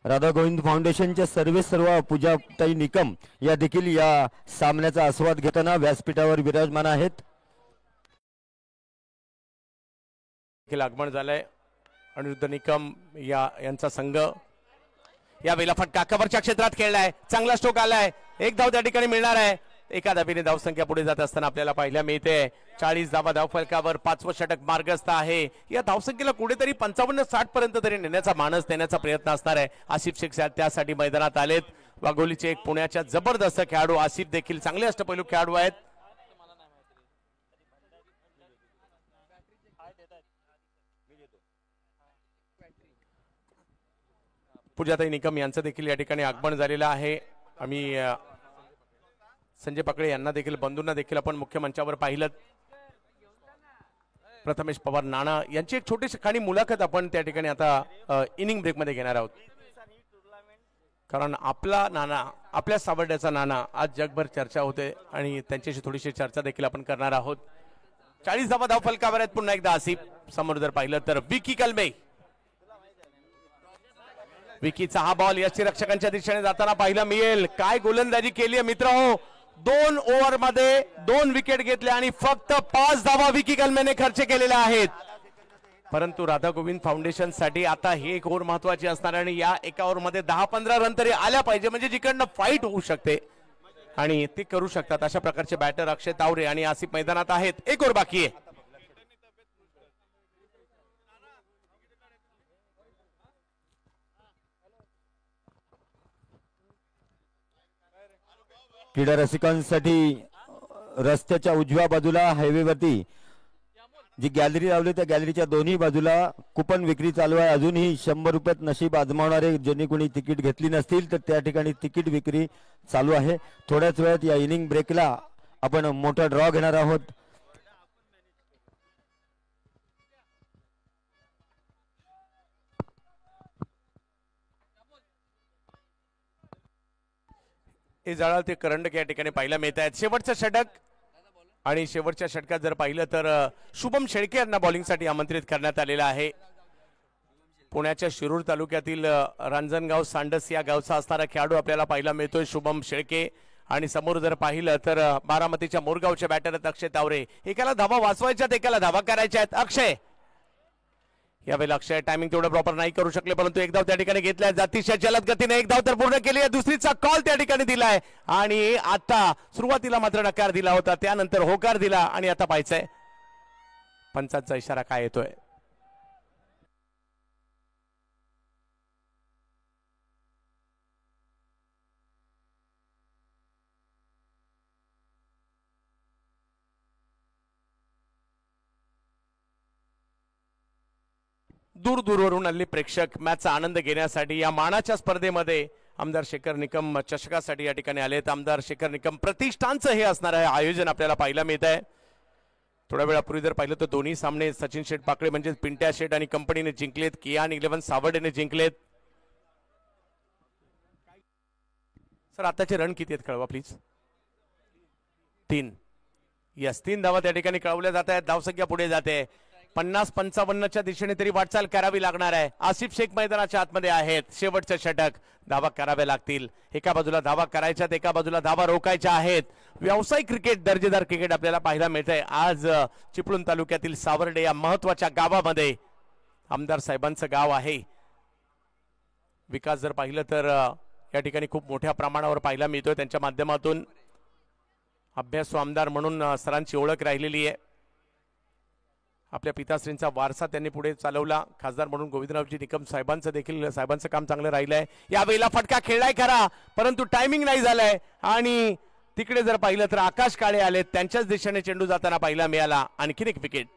राधा गोविंद फाउंडेशनच्या सर्व पूजाताई निकम या देखील या सामन्याचा आस्वाद घेताना व्यासपीठावर विराजमान आहेत. आगमन झालंय. अनिरुद्ध निकम यांचा संघ या वेळेला फटका कव्हरच्या क्षेत्रात खेळलाय. चांगला स्ट्रोक आलाय. एक धाव त्या ठिकाणी मिळणार आहे. एका धाबीने धावसंख्या पुढे जात असताना आपल्याला पाहायला मिळते. 40 धावा धावफलकावर 5वं षटक मार्गस्थ आहे. या धावसंख्येला कुठेतरी 55-60 पर्यंत तरी नेण्याचा मानस देण्याचा प्रयत्न असणार आहे. आसिफ शेख त्यासाठी मैदानात आलेत. वाघोलीचे एक पुण्याच्या जबरदस्त खेळाडू आसिफ देखील चांगले अष्टपैलू खेळाडू आहेत. पूजाताई निकम यांचं देखील या ठिकाणी आगमन झालेलं आहे. आम्ही संजय पाकळे यांना देखील बंधूंना देखील आपण मुख्य मंचावर पाहिलं. प्रथमेश पवार नाना यांची एक छोटीशी खाणी मुलाखत आपण त्या ठिकाणी आता इनिंग ब्रेक मध्ये घेणार आहोत. कारण आपला नाना आपल्या सावड्याचा नाना आज जगभर चर्चा होते आणि त्यांच्याशी थोडीशी चर्चा देखील आपण करणार आहोत. 40 धावा धावफलकावर आहेत पुन्हा एकदा आसिफ. समोर जर पाहिलं तर विकी कलमे. विकीचा हा बॉल यष्टीरक्षकांच्या दिशेने जाताना पाहायला मिळेल. काय गोलंदाजी केली आहे मित्रहो. 2 ओव्हर मध्ये 2 विकेट घेतल्या आणि फक्त 5 धावा विकी कलमेने खर्च केलेल्या आहेत. परंतु राधा गोविंद फाउंडेशन साठी आता ही एक ओव्हर महत्वाची असणार आणि या एका ओव्हर मध्ये 10-15 रन तरी आल्या पाहिजे म्हणजे जिकडनं फाईट होऊ शकते आणि ते करू शकतात. अशा प्रकारचे बॅटर अक्षय तावरे आणि आसिफ मैदानात आहेत. एक ओव्हर बाकी आहे. क्रीडा रसिकांसाठी रस्त्याच्या उजव्या बाजूला हायवेवरती जी गॅलरी लावली त्या गॅलरीच्या दोन्ही बाजूला कुपन विक्री चालू आहे. अजूनही 100 रुपयात नशीब आजमावणारे ज्यांनी कोणी तिकीट घेतली नसतील तर त्या ठिकाणी तिकीट विक्री चालू आहे. थोड्याच वेळात या इनिंग ब्रेकला आपण मोठा ड्रॉ घेणार आहोत. इजाळा ते करंडक या ठिकाणी पाहायला मिळत आहेत. शेवटचं षटक आणि शेवटच्या षटकात जर पाहिलं तर शुभम शेळके यांना बॉलिंगसाठी आमंत्रित करण्यात आलेलं आहे. पुण्याच्या शिरूर तालुक्यातील रांजणगाव सांडस या गावचा असणारा खेळाडू आपल्याला पाहायला मिळतोय शुभम शेळके. आणि समोर जर पाहिलं तर बारामतीच्या मोरगावच्या बॅटर अक्षय तावरे. एकाला धावा वाचवायच्यात, एकाला धावा करायच्या आहेत. अक्षय यावेळेला अक्षय टायमिंग तेवढं प्रॉपर नाही करू शकले, परंतु एक धाव त्या ठिकाणी घेतलाय. अतिशय जलद गतीने एक धाव तर पूर्ण केली आहे. दुसरीचा कॉल त्या ठिकाणी दिलाय आणि आता सुरुवातीला मात्र नकार दिला होता, त्यानंतर होकार दिला आणि आता पाहायचंय पंचांचा इशारा काय येतोय. दूर दूरवरून आलेले प्रेक्षक मॅचचा आनंद घेण्यासाठी या मानाच्या स्पर्धेमध्ये आमदार शेखर निकम चषकासाठी या ठिकाणी आलेत. आमदार शेखर निकम प्रतिष्ठानचं हे असणार आहे आयोजन आपल्याला पाहायला मिळत आहे. थोड्या वेळापूर्वी जर पाहिलं तर दोन्ही सामने सचिन शेठ पाकडे म्हणजे पिंट्या शेठ आणि कंपनीने जिंकलेत. कियान 11 सावर्डेने जिंकलेत. सर आताचे रन किती आहेत कळवा प्लीज. 3. यस 3 धावा त्या ठिकाणी कळवल्या जात आहेत. धावसंख्या पुढे जाते. 50-55च्या दिशेने तरी वाटचाल करावी लागणार आहे. आसिफ शेख मैदानाच्या आतमध्ये आहेत. शेवटचं षटक धावा कराव्या लागतील. एका बाजूला धावा करायच्यात, एका बाजूला धावा रोखायच्या आहेत. व्यावसायिक क्रिकेट, दर्जेदार क्रिकेट आपल्याला पाहायला मिळतंय आज चिपळूण तालुक्यातील सावर्डे या महत्वाच्या गावामध्ये. आमदार साहेबांचं गाव आहे. विकास जर पाहिलं तर या ठिकाणी खूप मोठ्या प्रमाणावर पाहायला मिळतोय. त्यांच्या माध्यमातून अभ्यासू आमदार म्हणून सरांची ओळख राहिलेली आहे. आपल्या पिताश्रींचा वारसा त्यांनी पुढे चालवला. खासदार म्हणून गोविंदरावजी निकम साहेबांचं काम चांगलं राहिलंय. यावेळेला फटका खेळलाय खरा, परंतु टायमिंग नाही झालाय आणि तिकडे जर पाहिलं तर आकाश काळे आले, त्यांच्याच दिशेने चेंडू जाताना पाहायला मिळाला. आणखीन एक विकेट.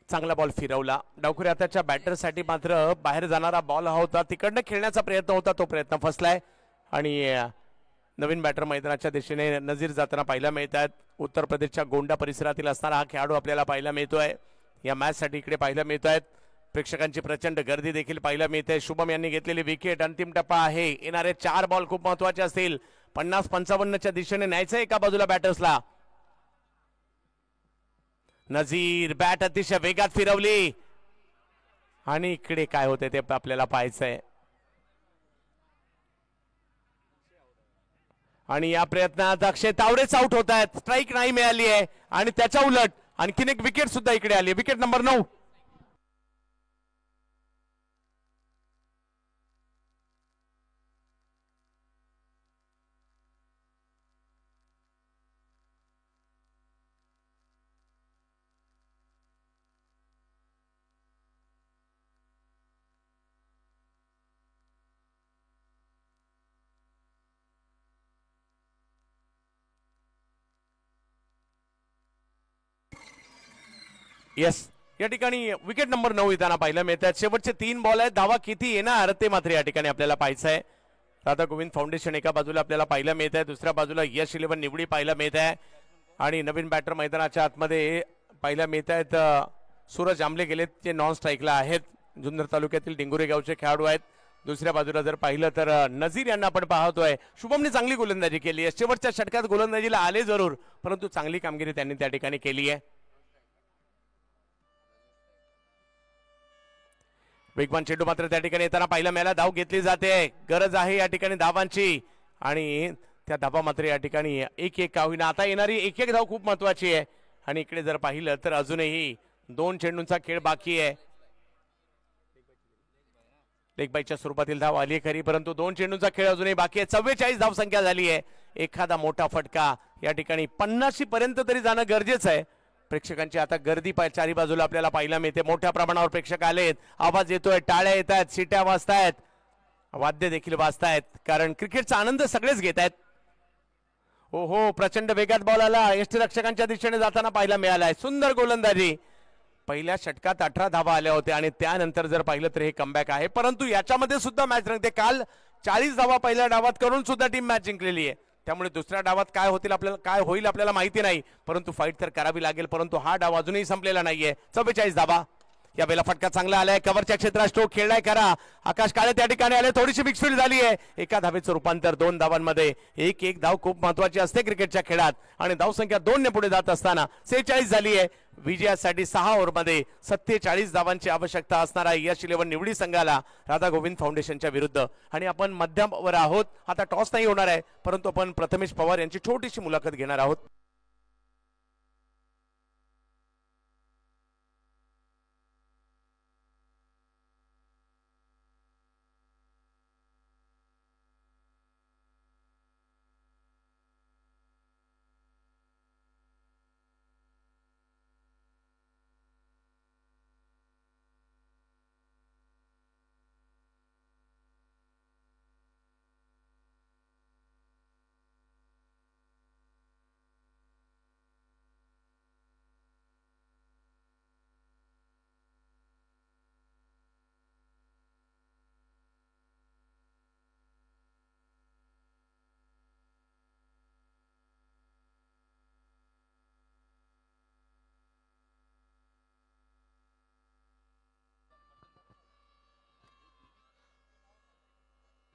चांगला बॉल फिरवला. डावखुरी हाताच्या बॅटरसाठी मात्र बाहेर जाणारा बॉल हा होता. तिकडनं खेळण्याचा प्रयत्न होता, तो प्रयत्न फसलाय आणि नवीन बॅटर मैदानाच्या दिशेने नजीर जाताना पाहायला मिळत आहेत. उत्तर प्रदेशच्या गोंडा परिसरातील असणारा हा खेळाडू आपल्याला पाहायला मिळतोय. या मॅच साठी इकडे पाहायला मिळत आहेत. प्रेक्षकांची प्रचंड गर्दी देखील पाहायला मिळते. शुभम यांनी घेतलेली विकेट. अंतिम टप्पा आहे. येणारे 4 बॉल खूप महत्वाचे असतील. 50-55च्या दिशेने न्यायचं एका बाजूला बॅटर्सला. नजीर बॅट अतिशय वेगात फिरवली आणि इकडे काय होते ते आपल्याला पाहायचंय. आणि या प्रयत्नात अक्षय तावरेच आउट होत आहेत. स्ट्राईक नाही मिळाली आहे आणि त्याच्या उलट आणखीन एक विकेट सुद्धा इकडे आली. Wicket number 9. यस या ठिकाणी विकेट नंबर 9 येताना पाहायला मिळतात. शेवटचे 3 बॉल आहेत. धावा किती येणार ते मात्र या ठिकाणी आपल्याला पाहायचं आहे. राधा गोविंद फाउंडेशन एका बाजूला आपल्याला पाहायला मिळत आहे, दुसऱ्या बाजूला यश 11 निवडी पाहायला मिळत आहे आणि नवीन बॅटर मैदानाच्या आतमध्ये पाहायला मिळत आहेत. सूरज आंबले गेलेत, जे नॉन स्ट्राईकला आहेत. जुन्नर तालुक्यातील डिंगोरे गावचे खेळाडू आहेत. दुसऱ्या बाजूला जर पाहिलं तर नजीर यांना आपण पाहतोय. शुभमने चांगली गोलंदाजी केली आहे. शेवटच्या षटकात गोलंदाजीला आले जरूर, परंतु चांगली कामगिरी त्यांनी त्या ठिकाणी केली आहे. वेगवान चेंडू मात्र त्या ठिकाणी येताना पाहायला मिळाला. धाव घेतली जाते. गरज आहे या ठिकाणी धावांची आणि त्या धावा मात्र या ठिकाणी एक का होईना. आता येणारी एक धाव खूप महत्वाची आहे आणि इकडे जर पाहिलं तर अजूनही 2 चेंडूंचा खेळ बाकी आहे. लेगबाईच्या स्वरूपातील धाव आली खरी, परंतु 2 चेंडूंचा खेळ अजूनही बाकी आहे. 44 धाव संख्या झाली आहे. एखादा मोठा फटका या ठिकाणी 50 पर्यंत तरी जाणं गरजेचं आहे. प्रेक्षकांची आता गर्दी चारी बाजूला आपल्याला पाहायला मिळते. मोठ्या प्रमाणावर प्रेक्षक आलेत, आवाज येतोय, टाळ्या येत आहेत, शिट्या वाजतायत, वाद्य देखील वाजतायत, कारण क्रिकेटचा आनंद सगळेच घेत आहेत. हो हो, प्रचंड वेगात बॉल आला, यष्टीरक्षकांच्या दिशेने जाताना पाहायला मिळालाय. सुंदर गोलंदाजी. पहिल्या षटकात 18 धावा आल्या होत्या आणि त्यानंतर जर पाहिलं तर हे कमबॅक आहे. परंतु याच्यामध्ये सुद्धा मॅच रंगते. काल 40 धावा पहिल्या डावात करून सुद्धा टीम मॅच जिंकलेली आहे. त्यामुळे दुसऱ्या डावात काय होईल आपल्याला माहिती नाही, परंतु फाईट तर करावी लागेल. परंतु हा डाव अजूनही संपलेला नाहीये. 44 धावा. या वेळेला फटका चांगला आलाय, कव्हरच्या क्षेत्रात स्ट्रोक खेळलाय करा. आकाश काळे त्या ठिकाणी आले, थोडीशी मिक्सफील्ड झाली आहे. एका धावेचं रूपांतर 2 धावांमध्ये. एक धाव खूप महत्वाची असते क्रिकेटच्या खेळात आणि धावसंख्या 2 ने पुढे जात असताना 46 झाली आहे. विजयासाठी 6 ओव्हरमध्ये 47 धावांची आवश्यकता असणारा यश 11 निवडी संघाला राधा गोविंद फाउंडेशनच्या विरुद्ध. आणि आपण मध्यमवर आहोत. आता टॉस नाही होणार आहे, परंतु आपण प्रथमेश पवार यांची छोटीशी मुलाखत घेणार आहोत.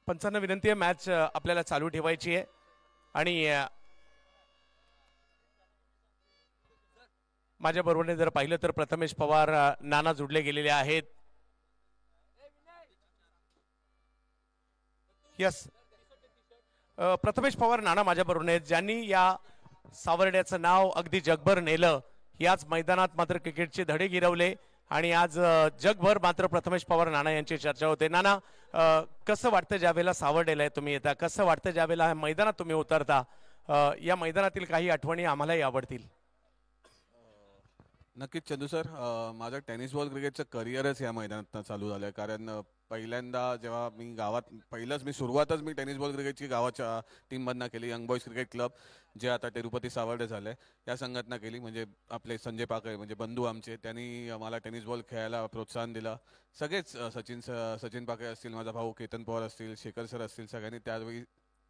पंचांना विनंती आहे, मॅच आपल्याला चालू ठेवायची आहे. आणि माझ्या बरोबरने जर पाहिलं तर प्रथमेश पवार, नाना जुडले गेलेले आहेत. यस, प्रथमेश पवार नाना माझ्या बरोबर आहेत, ज्यांनी या सावर्ड्याचं नाव अगदी जगभर नेलं. याच मैदानात मात्र क्रिकेटचे धडे गिरवले आणि आज जगभर मात्र प्रथमेश पवार नाना यांची चर्चा होते. नाना, कसं वाटतं ज्यावेळेला सावर्डेला तुम्ही येता, कसं वाटतं ज्यावेळेला मैदानात तुम्ही उतरता, या मैदानातील काही आठवणी आम्हालाही आवडतील. नक्कीच चंदू सर, माझं टेनिस बॉल क्रिकेटचं करिअरच या मैदानात चालू झालं आहे. कारण पहिल्यांदा जेव्हा मी सुरुवातच टेनिस बॉल क्रिकेटची गावाच्या टीममधनं केली. यंग बॉयज क्रिकेट क्लब, जे आता तिरुपती सावर्डे झाले, या संघटना केली. म्हणजे आपले संजय पाकळे, म्हणजे बंधू आमचे, त्यांनी मला टेनिस बॉल खेळायला प्रोत्साहन दिलं. सगळेच, सचिन पाकळे असतील, माझा भाऊ केतन पवार असतील, शेखर सर असतील, सगळ्यांनी त्यावेळी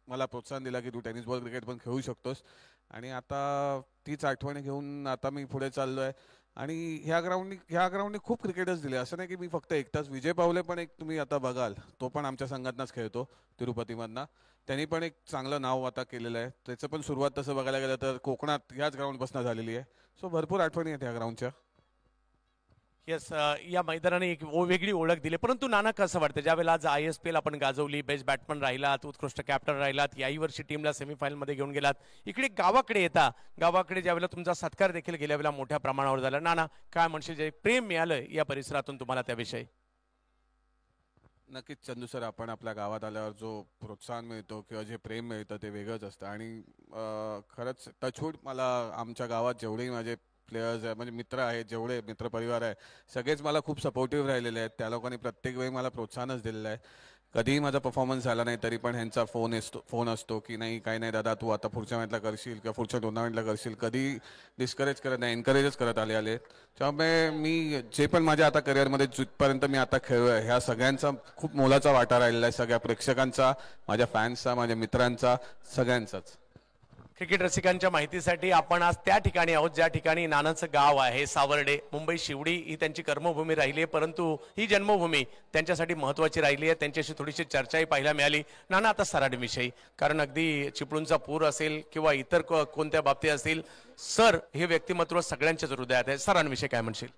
मला प्रोत्साहन दिला की तू टेनिस बॉल क्रिकेट पण खेळू शकतोस. आणि आता तीच आठवणी घेऊन आता मी पुढे चाललो आहे. आणि ह्या ग्राउंडनी खूप क्रिकेटर्स दिले. असं नाही की मी फक्त एकटाच. विजय पावले पण एक तुम्ही आता बघाल, तो पण आमच्या संघातनाच खेळतो तिरुपतीमधनं. त्यांनी पण एक चांगलं नाव आता केलेलं आहे. त्याचं पण सुरुवात तसं बघायला गेलं तर कोकणात ह्याच ग्राउंडपासून झालेली आहे. सो भरपूर आठवणी आहेत ह्या ग्राउंडच्या. यस, या मैदानाने एक वेगळी ओळख दिली. परंतु नाना, कसं वाटतं ज्यावेळेला आज ISPL आपण गाजवली, बेस्ट बॅट्समन राहिलात, उत्कृष्ट कॅप्टन राहिलात, याही वर्षी टीमला सेमीफायनलमध्ये घेऊन गेलात, इकडे गावाकडे येता, गावाकडे ज्यावेळेला तुमचा सत्कार देखील गेल्या वेळेला मोठ्या प्रमाणावर झाला. नाना, काय म्हणशील, जे प्रेम मिळालं या परिसरातून तुम्हाला त्याविषयी? नक्कीच चंदू सर, आपण आपल्या गावात आल्यावर जो प्रोत्साहन मिळतो किंवा जे प्रेम मिळतं ते वेगळंच असतं. आणि खरंच टचवूड, मला आमच्या गावात जेवढेही माझे प्लेयर्स आहे, म्हणजे मित्र आहेत, जेवढे मित्र परिवार आहे, सगळेच मला खूप सपोर्टिव्ह राहिलेले आहेत. त्या लोकांनी प्रत्येक वेळी मला प्रोत्साहनच दिलेलं आहे. कधीही माझा परफॉर्मन्स झाला नाही तरी पण ह्यांचा फोन असतो की नाही, काही नाही दादा, तू आता पुढच्या मॅचला करशील किंवा पुढच्या टुर्नामेंटला करशील. कधी डिस्करेज करत नाही, एनकरेजच करत आले. त्यामुळे मी जे पण माझ्या आता करिअरमध्ये जिथपर्यंत मी आता खेळलो आहे, ह्या सगळ्यांचा खूप मोलाचा वाटा राहिलेला आहे. सगळ्या प्रेक्षकांचा, माझ्या फॅन्सचा, माझ्या मित्रांचा, सगळ्यांचाच. क्रिकेट रसिकांच्या माहितीसाठी आपण आज त्या ठिकाणी आहोत ज्या ठिकाणी नानाचं गाव आहे, सावर्डे. मुंबई शिवडी ही त्यांची कर्मभूमी राहिली आहे, परंतु ही जन्मभूमी त्यांच्यासाठी महत्त्वाची राहिली आहे. त्यांच्याशी थोडीशी चर्चाही पाहायला मिळाली. नाना, आता सराडीविषयी, कारण अगदी चिपळूणचा पूर असेल किंवा इतर कोणत्या बाबतीत असतील, सर हे व्यक्तिमत्व सगळ्यांच्याच हृदयात आहे. सरांविषयी काय म्हणशील?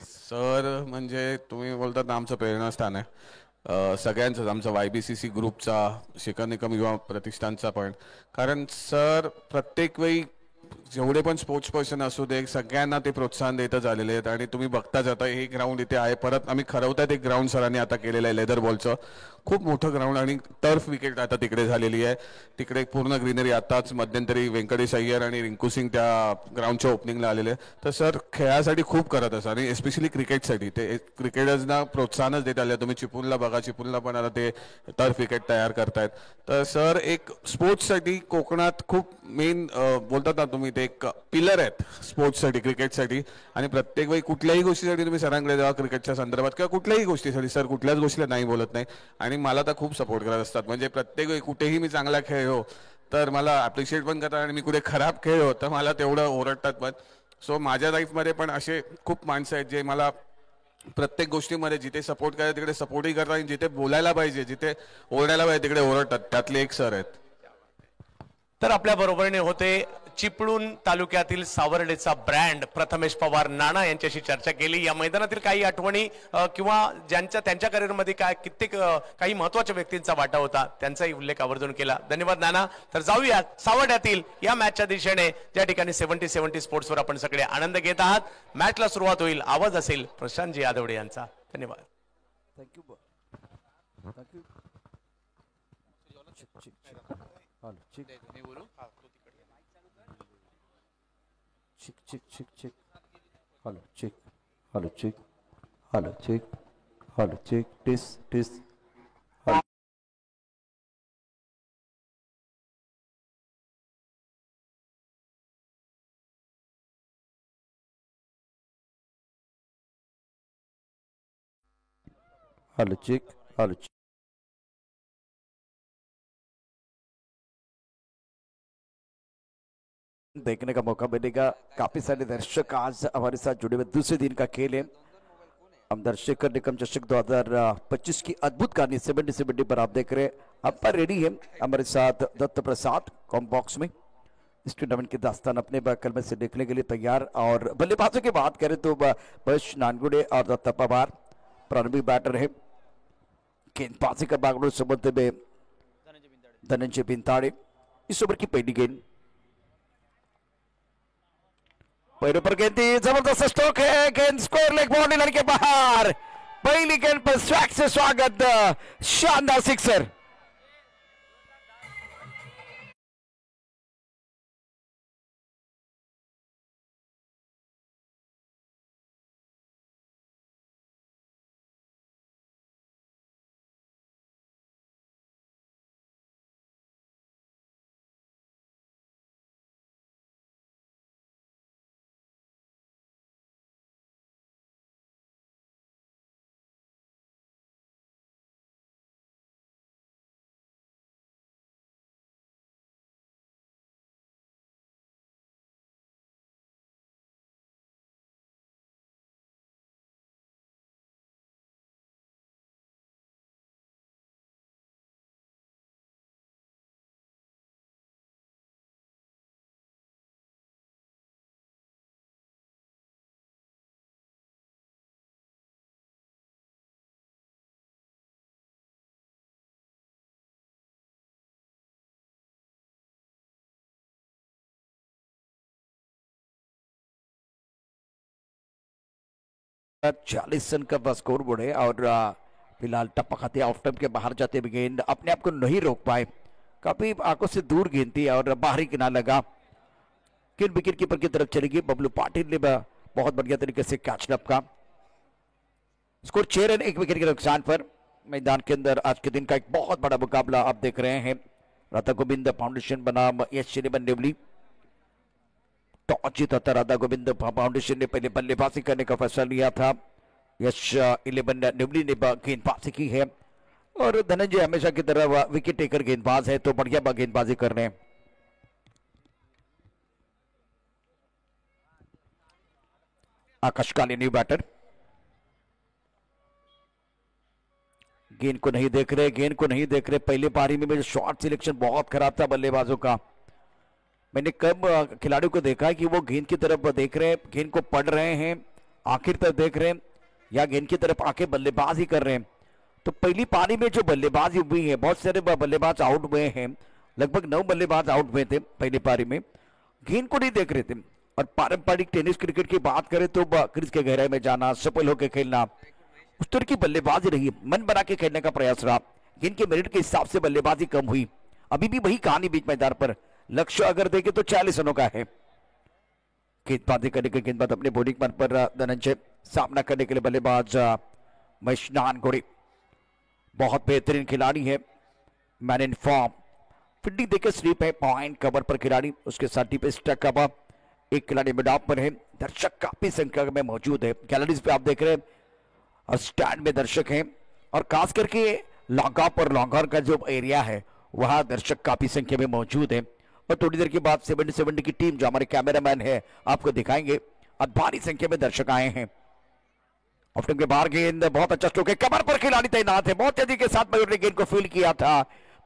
सर म्हणजे तुम्ही बोलतात ना, आमचं प्रेरणास्थान आहे सगळ्यांचंच, आमचा YBCC ग्रुपचा, शिखर निकम युवा प्रतिष्ठानचा पण. कारण सर प्रत्येक वेळी जेवढे पण स्पोर्ट्स पर्सन असू दे सगळ्यांना ते प्रोत्साहन देतच आलेले आहेत आणि तुम्ही बघताच आता हे ग्राउंड इथे आहे. परत आम्ही ठरवतात एक ग्राउंड सरांनी आता केलेलं आहे लेदर बॉलचं, खूप मोठं ग्राउंड आणि टर्फ विकेट आता तिकडे झालेली आहे. तिकडे पूर्ण ग्रीनरी. आताच मध्यंतरी व्यंकटेश अय्यर आणि रिंकू सिंग त्या ग्राउंडच्या ओपनिंगला आलेले. तर सर खेळासाठी खूप करत असतात आणि एस्पेशली क्रिकेटसाठी ते क्रिकेटर्सना प्रोत्साहनच देत आले. तुम्ही चिपळूणला बघा, चिपळूणला पण आता ते टर्फ विकेट तयार करतायत. तर सर एक स्पोर्ट्ससाठी कोकणात खूप मेन बोलतात ना तुम्ही, ते एक पिलर आहेत स्पोर्ट्ससाठी, क्रिकेटसाठी. आणि प्रत्येक वेळी कुठल्याही गोष्टीसाठी तुम्ही सरांकडे जावा क्रिकेटच्या संदर्भात किंवा कुठल्याही गोष्टीसाठी, सर कुठल्याच गोष्टीला नाही बोलत नाही आणि मला तर खूप सपोर्ट करत असतात. म्हणजे प्रत्येक वेळी कुठेही मी चांगला खेळलो तर मला अप्रिशिएट पण करतात आणि मी कुठे खराब खेळलो तर मला तेवढं ओरडतात पण. सो माझ्या लाईफमध्ये पण असे खूप माणसं आहेत जे मला प्रत्येक गोष्टीमध्ये जिथे सपोर्ट करायला तिकडे सपोर्टही करतात आणि जिथे बोलायला पाहिजे, जिथे ओरडायला पाहिजे तिकडे ओरडतात. त्यातले एक सर आहेत. तर आपल्या बरोबरीने होते चिपळूण तालुक्यातील सावर्डेचा ब्रँड प्रथमेश पवार नाना यांच्याशी चर्चा केली. या मैदानातील काही आठवणी किंवा त्यांच्या करिअरमध्ये काय कित्येक काही महत्वाच्या व्यक्तींचा वाटा होता त्यांचाही उल्लेख आवर्जून केला. धन्यवाद नाना. तर जाऊया सावर्ड्यातील या मॅचच्या दिशेने, ज्या ठिकाणी 70-70 स्पोर्ट्सवर आपण सगळे आनंद घेत आहात. मॅचला सुरुवात होईल. आवाज असेल प्रशांतजी यादवडे यांचा. धन्यवाद. Thank you. check hello check test hello check देखने का मौका मिलेगा. काफी सारे दर्शक आज हमारे साथ जुड़े हुए. दूसरे दिन का खेल है. हम दर्शक निकम चषक 2025 की अद्भुत कहानी 70-70 पर आप देख रहे हैं. आप पर रेडी है हमारे साथ दत्त प्रसाद कॉम्बॉक्स में. इस टूर्नामेंट की दास्तान अपने कल में से देखने के लिए तैयार. और बल्लेबाजों की बात करें तो बश नानगुडे और दत्त पवार प्रारंभिक बैटर है. गेंदबाजी का बागडोर संबंध में धनंजय बिंताड़े. इस ओवर की पहली गेंद पैरों पर गेंद थी. जबरदस्त स्ट्रोक है. गेंद स्कोर लेग बाउंड्री लाइन के बाहर. पहली गेंद पर स्वैग से स्वागत. शानदार सिक्सर. चालीस रन का स्कोर बोर्ड है और फिलहाल टप्पा खाते ऑफ टाइम के बाहर जाते हुए गेंद अपने आप को नहीं रोक पाए. काफी आंखों से दूर गेंद थी और बाहरी किनारा लगा. किन विकेट कीपर की तरफ चलेगी. बबलू पाटिल ने बहुत बढ़िया तरीके से कैच अप का. स्कोर 6 रन 1 विकेट के नुकसान पर. मैदान के अंदर आज के दिन का एक बहुत बड़ा मुकाबला आप देख रहे हैं. राधा गोविंद फाउंडेशन बनाम यश नेवली. टॉस जीता था राधा गोविंद फाउंडेशन ने. पहले बल्लेबाजी करने का फैसला लिया था. यश 11 नेवली ने गेंदबाजी की है और धनंजय हमेशा की तरह विकेट टेकर गेंदबाज है तो बढ़िया गेंदबाजी कर रहे हैं. आकाश काले न्यू बैटर. गेंद को नहीं देख रहे. पहले पारी में शॉट सिलेक्शन बहुत खराब था बल्लेबाजों का. मैंने कब खिलाड़ियों को देखा है कि वो गेंद की तरफ देख रहे हैं, गेंद को पढ़ रहे हैं, आखिर तक देख रहे हैं या गेंद की तरफ आके बल्लेबाजी कर रहे हैं. तो पहली पारी में जो बल्लेबाजी हुई है बहुत सारे बल्लेबाज आउट हुए हैं. लगभग 9 बल्लेबाज आउट हुए थे पहली पारी में गेंद को नहीं देख रहे थे। और पारंपरिक टेनिस क्रिकेट की बात करें तो क्रीज के गहराई में जाना, सफल होकर खेलना, उस तरह की बल्लेबाजी रही, मन बना के खेलने का प्रयास रहा। गेंद के मेरिट के हिसाब से बल्लेबाजी कम हुई। अभी भी वही कहानी बीच मैदान पर, लक्ष्य अगर देखे तो 40 रनों का है। गेंदबाजी करने के गेंदबाज अपने बॉलिंग मन पर धनंजय, सामना करने के लिए बल्लेबाज महेश नानगोड़े, बहुत बेहतरीन खिलाड़ी है, मैन इन फॉर्म। फील्डिंग देखे स्लीप है, पॉइंट कवर पर खिलाड़ी, उसके साथ डीप स्टैक कवर, एक खिलाड़ी मिडाप पर है। दर्शक काफी संख्या में मौजूद है। गैलरीज पे आप देख रहे हैं और स्टैंड में दर्शक हैं, और खास करके लॉन्ग ऑफ और लॉन्ग ऑन का जो एरिया है वहां दर्शक काफी संख्या में मौजूद है। और थोड़ी देर के बाद 70 की टीम जो हमारे कैमरामैन है आपको दिखाएंगे, और भारी संख्या में दर्शक आए हैं। ऑफ के बाहर गेंद, बहुत अच्छा स्ट्रोक है, कमर पर खिलाड़ी तैनात है, बहुत तेजी के साथ मयूर ने गेंद को फील्ड किया था,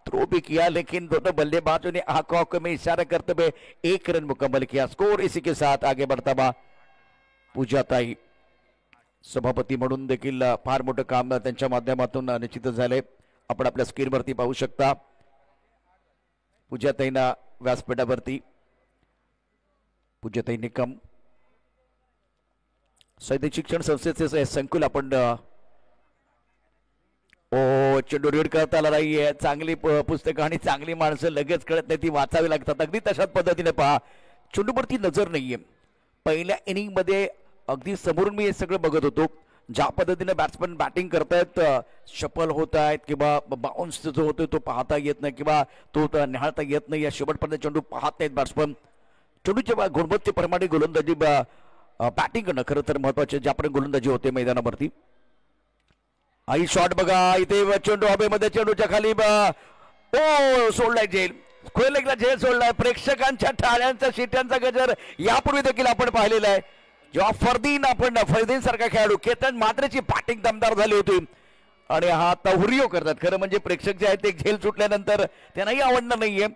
थ्रो भी किया, लेकिन दोनों बल्लेबाजों ने आंखों में इशारा करते हुए 1 रन मुकम्मल किया। स्कोर इसी के साथ आगे बढ़ता हुआ पूजाताई सभापती म्हणून देखील फार मोठं काम त्यांच्या माध्यमातून निश्चितच झालंय। आपण आपल्या स्क्रीनवरती पाहू शकता पूजाताईंना व्यासपीठावरती, पूजाताई निकम सैनिक शिक्षण संस्थेचे संकुल आपण चेंडू रीड करता आला नाहीये। चांगली पुस्तकं आणि चांगली माणसं लगेच कळत नाही, ती वाचावी लागतात। अगदी तशाच पद्धतीने पहा, चेंडूवरती नजर नाहीये। पहिल्या इनिंग मध्ये अगदी समोरून मी हे सगळं बघत होतो, ज्या पद्धतीने बॅट्समन बॅटिंग करतायत, शफल होत आहेत किंवा बाउन्स जो होतो तो पाहता येत नाही किंवा तो निहाळता येत नाही, या शेवटपर्यंत चेंडू पाहत नाहीत बॅट्समन। चेंडूच्या गुणवत्तेप्रमाणे गोलंदाजी बॅटिंग करणं खरं तर महत्वाचे, ज्यापर्यंत गोलंदाजी होते मैदानावरती। आई शॉट बघा, इथे चेंडू हवेमध्ये, चेंडूच्या खाली सोडलाय झेल, खोलेला झेल सोडलाय। प्रेक्षकांच्या टाळ्यांचा शिट्यांचा गजर यापूर्वी देखील आपण पाहिलेला आहे, जेव्हा फरदीन सारखा खेळाडू, केतन मात्रेची बॅटिंग दमदार झाली होती, आणि हा तहुरियो करतात। खरं म्हणजे प्रेक्षक जे आहेत ते झेल सुटल्यानंतर त्यांनाही आवडणार नाहीये,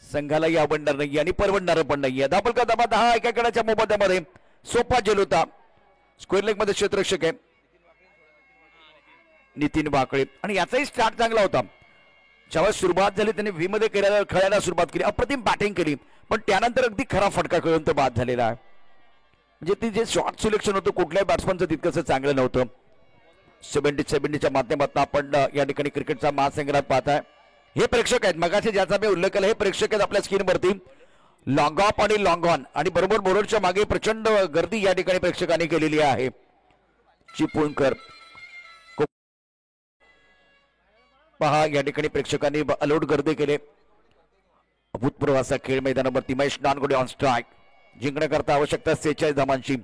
संघालाही आवडणार नाहीये आणि परवडणार पण नाहीये। धाबल का धाबा 10 एका गडाच्या मोबदल्यामध्ये सोपा झेल होता। स्क्वेअर लेग मध्ये क्षेत्ररक्षक आहे नितीन वाकळे, आणि याचाही स्टार्ट चांगला होता। जेव्हा सुरुवात झाली त्यांनी व्ही मध्ये खेळायला सुरुवात केली, अप्रतिम बॅटिंग केली, पण त्यानंतर अगदी खरा फटका खेळून तो बाद झालेला आहे। म्हणजे ती जे शॉट सिलेक्शन होतं कुठल्याही बॅट्समनचं तितकंसं चांगलं नव्हतं। 70च्या माध्यमातून आपण या ठिकाणी क्रिकेटचा महासंग्राम पाहताय। हे प्रेक्षक आहेत, मगाशी ज्याचा मी उल्लेख केला, हे प्रेक्षक आहेत आपल्या स्क्रीनवरती, लॉंग ऑफ आणि लॉंग ऑन, आणि बरोबर बॉलरच्या मागे प्रचंड गर्दी या ठिकाणी प्रेक्षकांनी केलेली आहे। चिपळूणकर पहा, या ठिकाणी प्रेक्षकांनी अलोट गर्दी केले। अभूतपूर्व असा खेळ मैदानावरती। महेश नानगोडे ऑन स्ट्राईक, जिंकण्याकरता आवश्यकता 46 धावांची।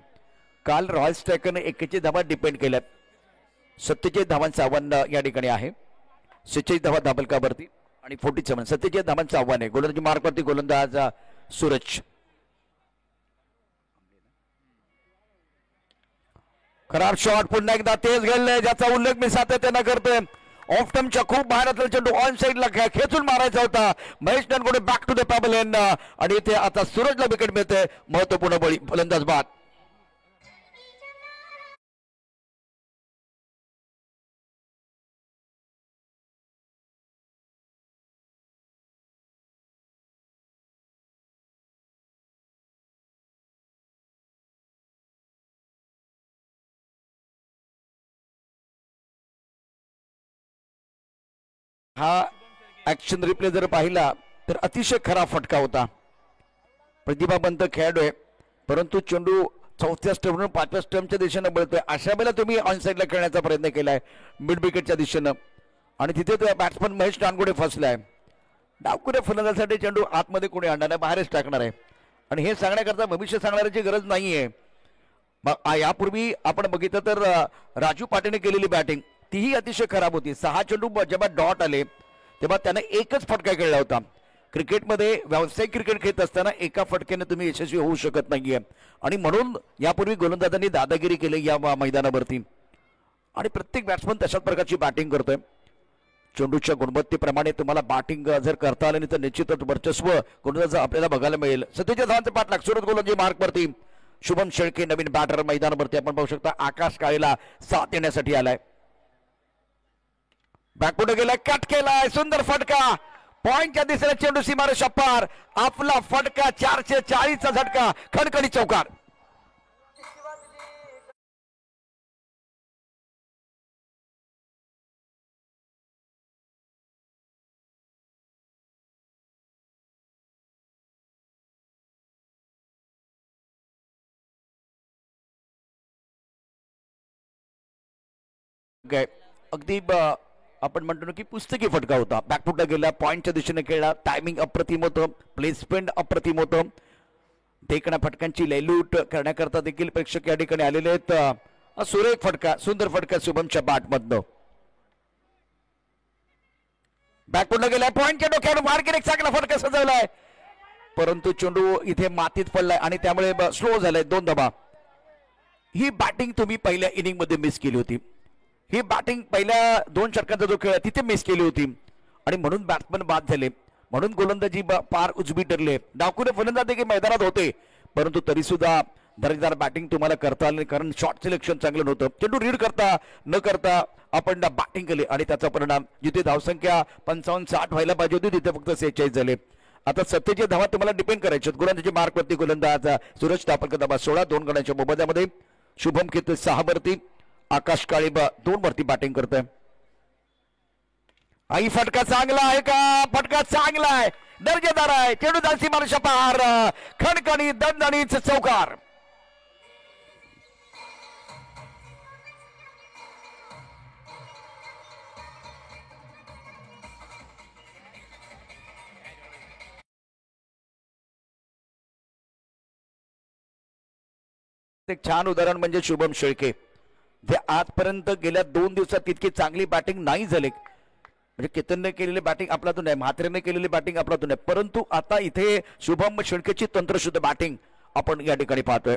काल रॉयल स्ट्रायकरने 41 धावा डिपेंड केल्यात, 47 धावांचं आव्हान या ठिकाणी आहे। 46 धावा धाबलकावरती आणि 47 47 धावांचं आव्हान आहे। गोलंदाजी मार्कवरती गोलंदाज सूरज, खराब शॉट पुन्हा एकदा तेज गेलाय, ज्याचा उल्लेख मी सातत्यानं करतोय। ऑफ टर्मच्या खूप बाहेर चेंडू ऑन साईडला खेचून मारायचा होता। Mahesh Nangode back to the pebble end, आणि इथे आता सूरजला विकेट मिळते। महत्वपूर्ण फलंदाज बाद। हा ऍक्शन रिप्ले जर पाहिला तर अतिशय खरा फटका होता। प्रतिभावंत खेळाडू आहे, परंतु चेंडू 4थ्या स्टंपवरून 5व्या स्टंपच्या दिशेने बळतोय। अशा वेळेला तुम्ही ऑन साईडला खेळण्याचा प्रयत्न केलाय मिड विकेटच्या दिशेनं, आणि तिथे तो बॅट्समन महेश नानगोडे फसलाय। डावखुऱ्या फलंदाजासाठी चेंडू आतमध्ये कोणी आणणार नाही, बाहेरच टाकणार आहे, आणि हे सांगण्याकरता भविष्य सांगण्याची गरज नाहीये। यापूर्वी आपण बघितलं तर राजू पाटीलने केलेली बॅटिंग तीही अतिशय खराब होती। 6 चेंडू जेव्हा डॉट आले तेव्हा त्याने एकच फटका खेळला होता। क्रिकेटमध्ये व्यावसायिक क्रिकेट खेळत असताना एका फटक्याने तुम्ही यशस्वी होऊ शकत नाहीये, आणि म्हणून यापूर्वी गोलंदाजांनी दादागिरी केली या मैदानावरती, आणि प्रत्येक बॅट्समन तशाच प्रकारची बॅटिंग करतोय। चेंडूच्या गुणवत्तेप्रमाणे तुम्हाला बॅटिंग जर करता आलं नाही तर निश्चितच वर्चस्व गोलंदाज आपल्याला बघायला मिळेल। 47 धावांचा पाठलाग, सुरत गोलंदाजी मार्कवरती शुभम शेळके नवीन बॅटर मैदानावरती आपण पाहू शकता। आकाश काळेला साथ देण्यासाठी आलाय, बॅकपुढे गेलाय, कट केलाय, सुंदर फटका, पॉइंटच्या दिशेने चेंडू सीमारेषा पार. आपला फटका 440चा झटका. खणखणी चौकार. अगदी आपण म्हणतो ना की पुस्तकी फटका होता. बॅकफुटला गेला, पॉइंटच्या दिशेने खेळला, टायमिंग अप्रतिम होतं, प्लेसमेंट अप्रतिम होतं. टेकण्या फटक्यांची लयलूट करण्याकरता देखील प्रेक्षक या ठिकाणी आलेले आहेत. सुरेख फटका, सुंदर फटका शुभमच्या बॅटमधनं. बॅकफुटला गेलाय, पॉइंटच्या डोक्यावर मार्केट एक चांगला फटका सजवलाय, परंतु चेंडू इथे मातीत पडलाय आणि त्यामुळे स्लो झालाय. 2 धावा. ही बॅटिंग तुम्ही पहिल्या इनिंग मध्ये मिस केली होती. ही बॅटिंग पहिल्या 2 षटकांचा जो खेळ आहे तिथे मिस केली होती आणि म्हणून बॅट्समन बाद झाले, म्हणून गोलंदाजी पार उजवी ठरले. डावखुरे फलंदाज देखील मैदानात होते, परंतु तरी सुद्धा दर्जेदार बॅटिंग तुम्हाला करता आली, कारण शॉट सिलेक्शन चांगलं नव्हतं. चेंडू रीड करता न करता आपण बॅटिंग केली आणि त्याचा परिणाम जिथे धावसंख्या 55-60 व्हायला पाहिजे होती तिथे फक्त 46 झाले. आता 27 धावा तुम्हाला डिपेंड करायचे. गोलंदाजी मार्कवरती गोलंदाज सूरज तापलकर धावा 16, 2 गड्यांच्या मोबदल्यामध्ये. शुभम खेत 6 वरती, आकाश काळे 2 वरती बॅटिंग करतोय. आई फटका चांगला आहे का? फटका चांगला आहे, दर्जेदार आहे. चेंडू दालसी मारुषा पार. खणखणी दणदणीत चौकार. एक छान उदाहरण म्हणजे शुभम शेळके, जे आजपर्यंत गेल्या 2 दिवसात तितकी चांगली बॅटिंग नाही झाली. म्हणजे केतनने केलेली बॅटिंग आपलातून आहे, म्हात्रेने केलेली बॅटिंग आपलातून आहे, परंतु आता इथे शुभम शेळकेची तंत्रशुद्ध बॅटिंग आपण या ठिकाणी पाहतोय.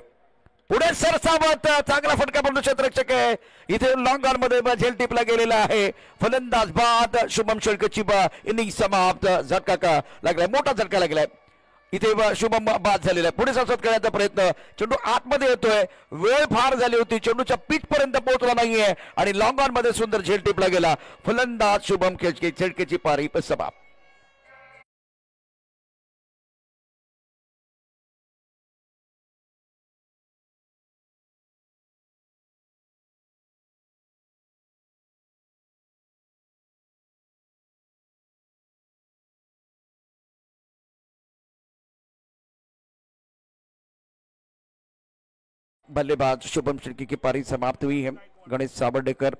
पुढे सरसावत चांगला फटका पडतो. क्षेत्ररक्षक आहे इथे लॉंग ऑन मध्ये झेल टिपला गेलेला आहे. फलंदाज बाद. शुभम शेळकेची इनिंग समाप्त. झटका का लागलाय, मोठा झटका लागलाय. इथे शुभम बाद झालेला आहे. पुढे सरसावत करण्याचा प्रयत्न, चेंडू आतमध्ये येतोय, वेळ फार झाली होती, चेंडूच्या पीठ पर्यंत पोहोचला नाहीये आणि लॉंग ऑन मध्ये सुंदर झेल टिपला गेला. फलंदाज शुभम शेळकेची पारी समाप्त. बल्लेबाज शुभम शेळके की पारी समाप्त हुई है. गणेश सावर्डेकर,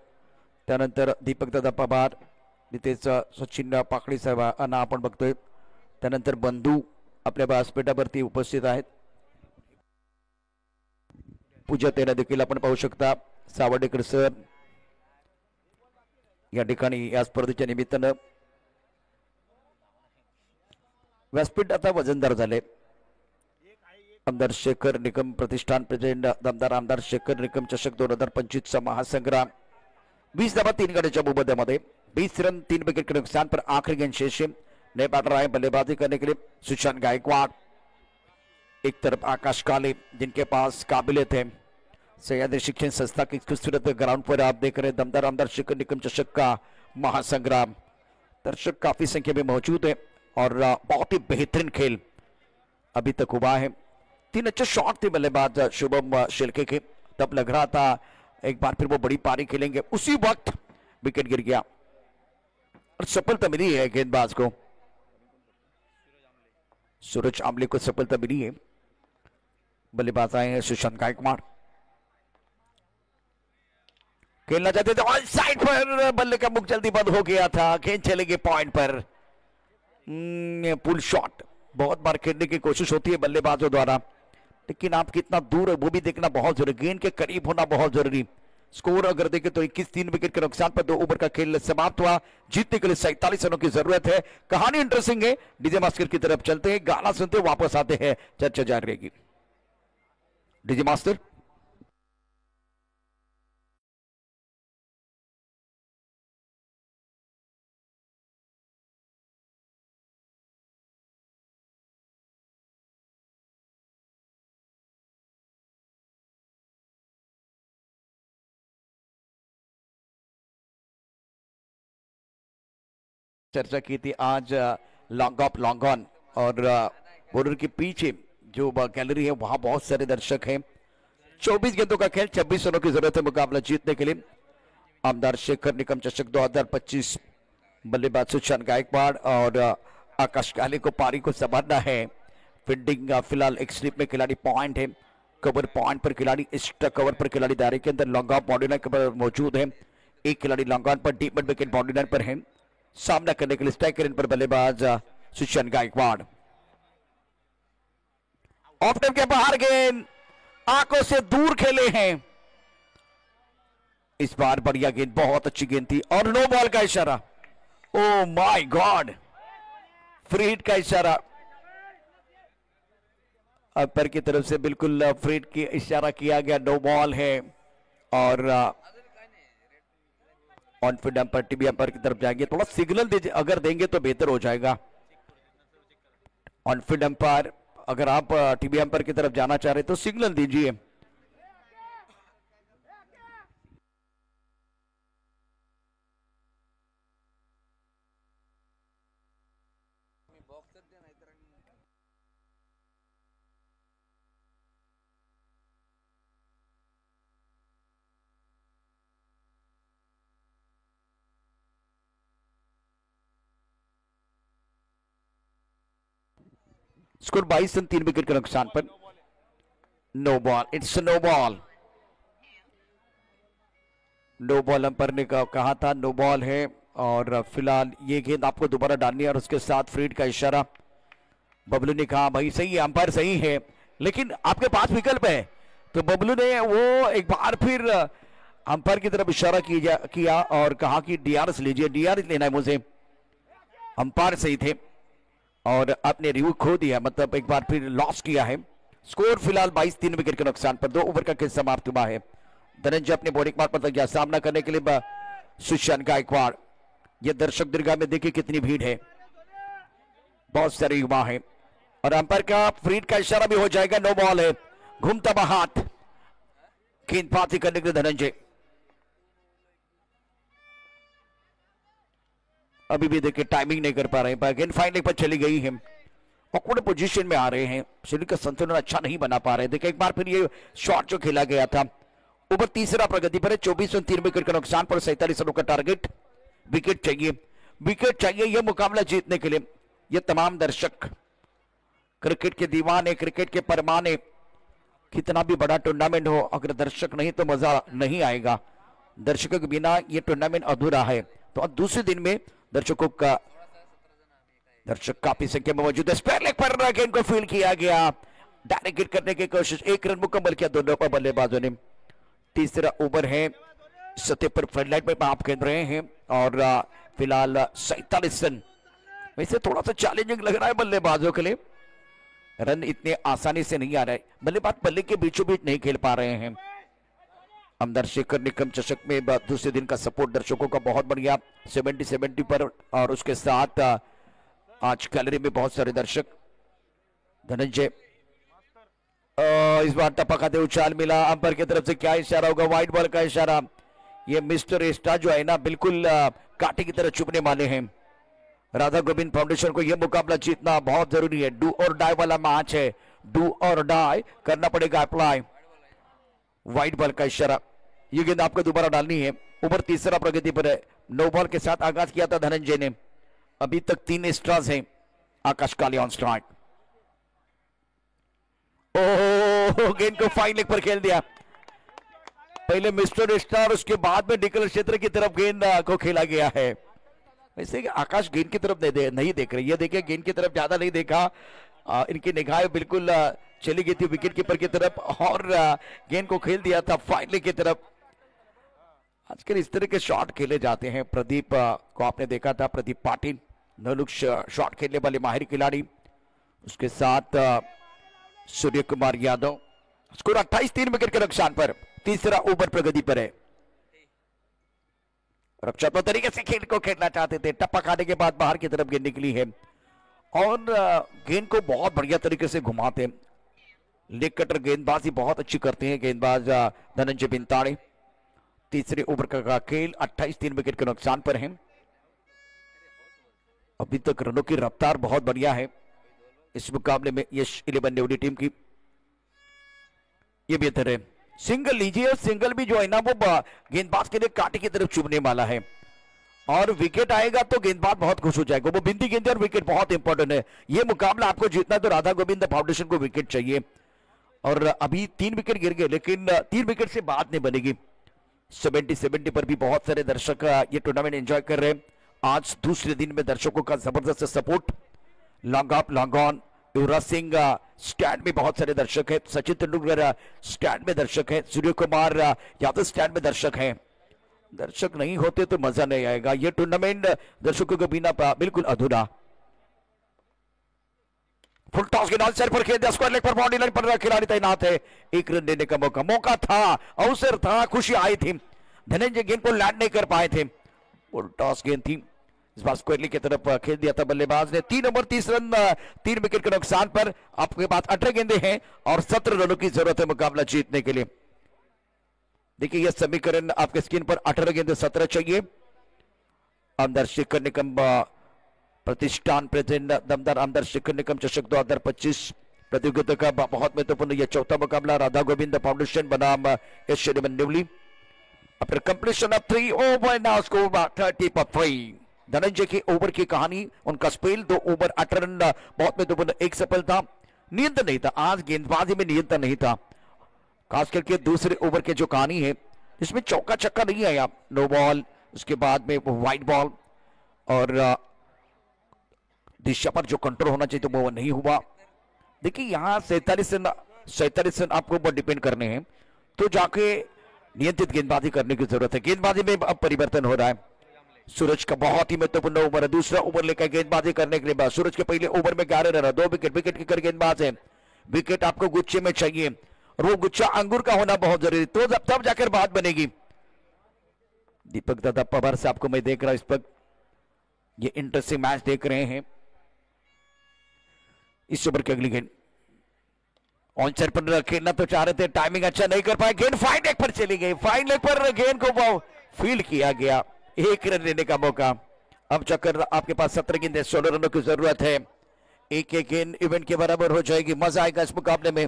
त्यानंतर दीपक दादा पवार, नितेश सचिन पाकळी साहेबांना आपण बघतोय. त्यानंतर बंधू आपल्या व्यासपीठावरती उपस्थित आहेत. पूजा तेरा देखील आपण पाहू शकता. सावर्डेकर सर या ठिकाणी या स्पर्धेच्या निमित्तानं. व्यासपीठ आता वजनदार झाले. आमदार शेखर निकम प्रतिष्ठान प्रेसिडेंट दमदार आमदार शेखर निकम चषक 2025 चा महासंग्राम. 20 धावा 3 गड्यांच्या मोबदल्यामध्ये, 20 रन 3 विकेट के नुकसान पर आखिरी गेंद शेष है. नए बैटर आए बल्लेबाजी करने के लिए सुशांत गायकवाड़. एक तरफ आकाश काले जिनके पास काबिलियत है. सह्याद्री शिक्षण संस्था की खूबसूरत ग्राउंड पर आप देख रहे हैं दमदार आमदार शेखर निकम चषक का महासंग्राम. दर्शक काफी संख्या में मौजूद है और बहुत ही बेहतरीन खेल अभी तक हुआ है. 3 अच्छे शॉट थे बल्लेबाज शुभम शेळके के. तब लग रहा था एक बार फिर वो बड़ी पारी खेलेंगे, उसी वक्त विकेट गिर गया और सफलता मिली है गेंदबाज को. सूरज आमले को सफलता मिली है. बल्लेबाज आए हैं सुशांत गायकवाड़. खेलना चाहते थे ऑन साइड पर, बल्ले का मुख जल्दी बंद हो गया था. गेंद चलेगी पॉइंट पर. पुल शॉट बहुत बार खेलने की कोशिश होती है बल्लेबाजों द्वारा, लेकिन आप कितना दूर है वो भी देखना बहुत जरूरी. गेंद के करीब होना बहुत जरूरी. स्कोर अगर देखें तो 21-3 विकेट के नुकसान पर 2 ओवर का खेल समाप्त हुआ. जीतने के लिए 47 रनों की जरूरत है. कहानी इंटरेस्टिंग है. डीजे मास्टर की तरफ चलते हैं, गाना सुनते वापस आते हैं, चर्चा जारी रहेगी. DJ master. चर्चा की थी आज लॉन्ग ऑफ लॉन्ग ऑन, और बॉर्डर के पीछे जो गैलरी है वहां बहुत सारे दर्शक हैं। 24 गेंदों का खेल, 26 रनों की जरूरत है मुकाबला जीतने के लिए। आमदार शेखर निकम चषक 2025, बल्लेबाज सुशांत गायकवाड़ और आकाश काले को पारी को संभालना है। फील्डिंग फिलहाल एक स्लिप में खिलाड़ी पॉइंट है, कवर पॉइंट पर खिलाड़ी, एक्स्ट्रा कवर पर खिलाड़ी दायरे के अंदर लॉन्ग ऑफ बाउंड्री लाइन पर मौजूद है। एक खिलाड़ी लॉन्ग ऑन पर, deep mid wicket boundary line पर है। सामना करने के लिए स्ट्राइकर इन पर बल्लेबाज सुशांत गायकवाड़। ऑफ टाइम के बाहर गेंद आंखों से दूर खेले हैं। इस बार बढ़िया गेंद, बहुत अच्छी गेंद थी और नो बॉल का इशारा। Oh my God, free hit का इशारा अंपायर की तरफ से, बिल्कुल फ्री हिट की इशारा किया गया, नो बॉल है। और on field umpire TV umpire की तरफ जाएंगे, थोड़ा सिग्नल दीजिए, अगर देंगे तो बेहतर हो जाएगा। ऑन फील्ड अंपायर, अगर आप टीवी अंपायर की तरफ जाना चाह रहे तो सिग्नल दीजिए। स्कोर 22 रन 3 विकेट के नुकसान पर, no ball, it's no ball. No ball umpire ने कहा था, नो बॉल है। और फिलहाल ये गेंद आपको दोबारा डालनी है और उसके साथ फ्री हिट का इशारा। बबलू ने कहा भाई सही है, अंपायर सही है, लेकिन आपके पास विकल्प है। तो बबलू ने वो एक बार फिर अंपायर की तरफ इशारा किया और कहा कि डीआरएस लीजिए, डीआरएस लेना है मुझे। अंपायर सही थे और आपने रिव्यू खो दिया, मतलब एक बार फिर लॉस किया है। स्कोर फिलहाल 22 3 विकेट के नुकसान पर, 2 ओवर का खेल समाप्त हुआ है। धनंजय अपने बॉलिंग मार्ग पर गया, सामना करने के लिए सुशांत गायकवाड़। ये दर्शक दीर्घा में देखिए कितनी भीड़ है, बहुत सारे युवा है। और अंपायर का फ्री हिट का इशारा भी हो जाएगा, नो बॉल है। घूमता हुआ हाथ, गेंदबाजी करने के लिए धनंजय। अभी भी देखिए टाइमिंग नहीं कर पा रहे हैं, गेंद फाइनल पर चली गई है। ऑकवर्ड पोजीशन में आ रहे हैं, शरीर का संतुलन अच्छा नहीं बना पा रहे। देखिए एक बार फिर ये शॉट जो खेला गया था, ओवर तीसरा प्रगति पर है, 24 रन 3 विकेट का नुकसान पर, 47 रनों का टारगेट। विकेट चाहिए, विकेट चाहिए यह मुकाबला जीतने के लिए। ये तमाम दर्शक, क्रिकेट के दीवाने, क्रिकेट के परमाने, कितना भी बड़ा टूर्नामेंट हो, अगर दर्शक नहीं तो मजा नहीं आएगा। दर्शकों के बिना ये टूर्नामेंट अधूरा है। तो अब दूसरे दिन में दर्शक काफी संख्या में मौजूद है। स्क्वायर लेग पर गेंद को फील्ड किया गया, डायरेक्ट हिट करने की कोशिश, 1 रन मुकम्मल किया दोनों पर बल्लेबाजों ने। तीसरा ओवर है, सतह पर फ्रंट लाइन पर आप खेल रहे हैं और फिलहाल 47 रन। वैसे थोड़ा सा चैलेंजिंग लग रहा है बल्लेबाजों के लिए, रन इतने आसानी से नहीं आ रहे। बल्लेबाज बल्ले के बीचों बीच नहीं खेल पा रहे हैं। आमदार शेखर निकम चषक में दूसरे दिन का सपोर्ट दर्शकों का बहुत बढ़िया, 70 पर, और उसके साथ आज गैलरी में बहुत सारे दर्शक। धनंजय इस बार टप्पा खाते उछाल मिला, अंपायर की तरफ से क्या इशारा होगा, वाइड बॉल का इशारा। ये मिस्टर एस्टा जो है ना, बिल्कुल कांटे की तरह चुभने वाले हैं। राधा गोविंद फाउंडेशन को यह मुकाबला जीतना बहुत जरूरी है, डू और डाई वाला मैच है, डू और डाई करना पड़ेगा अप्लाई। वाइड बॉल का इशारा, ये गेंद आपको दोबारा डालनी है। ओवर तीसरा प्रगति पर है, नो बॉल के साथ आगाज किया था धनंजय ने, अभी तक 3 एक्स्ट्रास हैं। आकाश काले ऑन स्ट्राइक, ओह गेंद को फाइन लेग पर खेल दिया। पहले मिस्टर स्टार, उसके बाद में निकल क्षेत्र की तरफ गेंद को खेला गया है। वैसे आकाश गेंद की तरफ नहीं देख रही है, देखिए गेंद की तरफ ज्यादा नहीं देखा, इनकी निगाहें बिल्कुल चली गई थी विकेट कीपर की तरफ और गेंद को खेल दिया था फाइन लेग की तरफ। आजकल इस तरह के शॉट खेले जाते हैं। प्रदीप को आपने देखा था, प्रदीप पाटिल, नलुक शॉट खेलने वाले माहिर खिलाड़ी, उसके साथ सूर्य कुमार यादव। स्कोर 28 3 विकेट के नुकसान पर, तीसरा ओवर प्रगति पर है। रक्षात्मक तरीके से खेल को खेलना चाहते थे, टप्पा खाने के बाद बाहर की तरफ गेंद निकली है और गेंद को बहुत बढ़िया तरीके से घुमाते। लेग कटर गेंदबाजी बहुत अच्छी करते हैं गेंदबाज धनंजय बिंताड़े। तीसरे ओवर का खेल 28 3 विकेट के नुकसान पर है। अभी तक रनों की रफ्तार बहुत बढ़िया है इस मुकाबले में यश 11 नेवली टीम की। ये बेहतर है, सिंगल लीजिए और सिंगल भी जो है ना वो गेंदबाज के लिए कांटे की तरफ चुभने वाला है और विकेट आएगा तो गेंदबाज बहुत खुश हो जाएगा। वो बिंदी गेंद और विकेट बहुत इंपॉर्टेंट है। ये मुकाबला आपको जीतना है तो राधा गोविंद फाउंडेशन को विकेट चाहिए और अभी 3 विकेट गिर गए लेकिन 3 विकेट से बात नहीं बनेगी। 70 पर भी बहुत सारे दर्शक ये टूर्नामेंट एंजॉय कर रहे हैं। आज दूसरे दिन में दर्शकों का जबरदस्त support. Long off long on, Yuvraj Singh stand में बहुत सारे दर्शक हैं, सचिन तेंदुलकर स्टैंड में दर्शक हैं, सूर्य कुमार यादव स्टैंड में दर्शक हैं। दर्शक नहीं होते तो मजा नहीं आएगा। यह टूर्नामेंट दर्शकों के बिना बिल्कुल अधूरा। फुल टॉस के सर पर खेल दिया, स्क्वायर लेग पर बाउंड्री लाइन पर खिलाड़ी तैनात है। 1 रन देने का मौका था, अवसर था, खुशी आई थी। धनंजय गेंद को लैंड नहीं कर पाए थे। फुल टॉस गेंद थी, इस बार स्क्वायरली की तरफ खेल दिया था बल्लेबाज ने। 3 ओवर 30 रन 3 विकेट के नुकसान पर आपके पास 18 गेंदे हैं और 17 रनों की जरूरत है मुकाबला जीतने के लिए। देखिए यह समीकरण आपके स्क्रीन पर 18 गेंदे 17 चाहिए। आमदार शिखर निकम प्रतिष्ठान प्रेजेंट दमदार आमदार शिखर निकम चषक 2025 प्रतियोगिता का बहुत महत्वपूर्ण यह चौथा मुकाबला राधा गोविंद फाउंडेशन बनाम Yash 11 Nevali. After completion of 3 over now score 30 पर 3। धनंजय की ओवर की कहानी, उनका स्पेल 2 ओवर 18 रन बहुत महत्वपूर्ण, एक सफलता। नियंत्रण नहीं था आज, गेंदबाजी में नियंत्रण नहीं था, खास करके दूसरे ओवर के जो कहानी है इसमें चौका छक्का नहीं आया। नो बॉल, उसके बाद में वो वाइड बॉल और दिशा पर जो कंट्रोल होना चाहिए तो वो नहीं हुआ। देखिए यहाँ 47 रन आपको डिपेंड करने हैं तो जाके नियंत्रित गेंदबाजी करने की जरूरत है। गेंदबाजी में अब परिवर्तन हो रहा है। सूरज का बहुत ही महत्वपूर्ण ओवर है, दूसरा ओवर लेकर गेंदबाजी करने के लिए बाद सूरज के पहले ओवर में 11 रन, 2 विकेट की गेंदबाज है। विकेट आपको गुच्छे में चाहिए और वो गुच्छा अंगूर का होना बहुत जरूरी, तो तब जाकर बात बनेगी। दीपक दादा पवार से आपको मैं देख रहा हूं इस वक्त, ये इंटरेस्टिंग मैच देख रहे हैं। इस ओवर की अगली गेंद ऑन साइड पर खेलना तो चाह रहे थे, टाइमिंग अच्छा नहीं कर पाए, गेंद फाइन लेग पर चली गई। फाइन लेग पर गेंद को फील्ड किया गया, 1 रन लेने का मौका। अब चक्कर आपके पास 17 गेंद 16 रनों की जरूरत है। एक गेंद इवेंट के बराबर हो जाएगी, मजा आएगा इस मुकाबले में।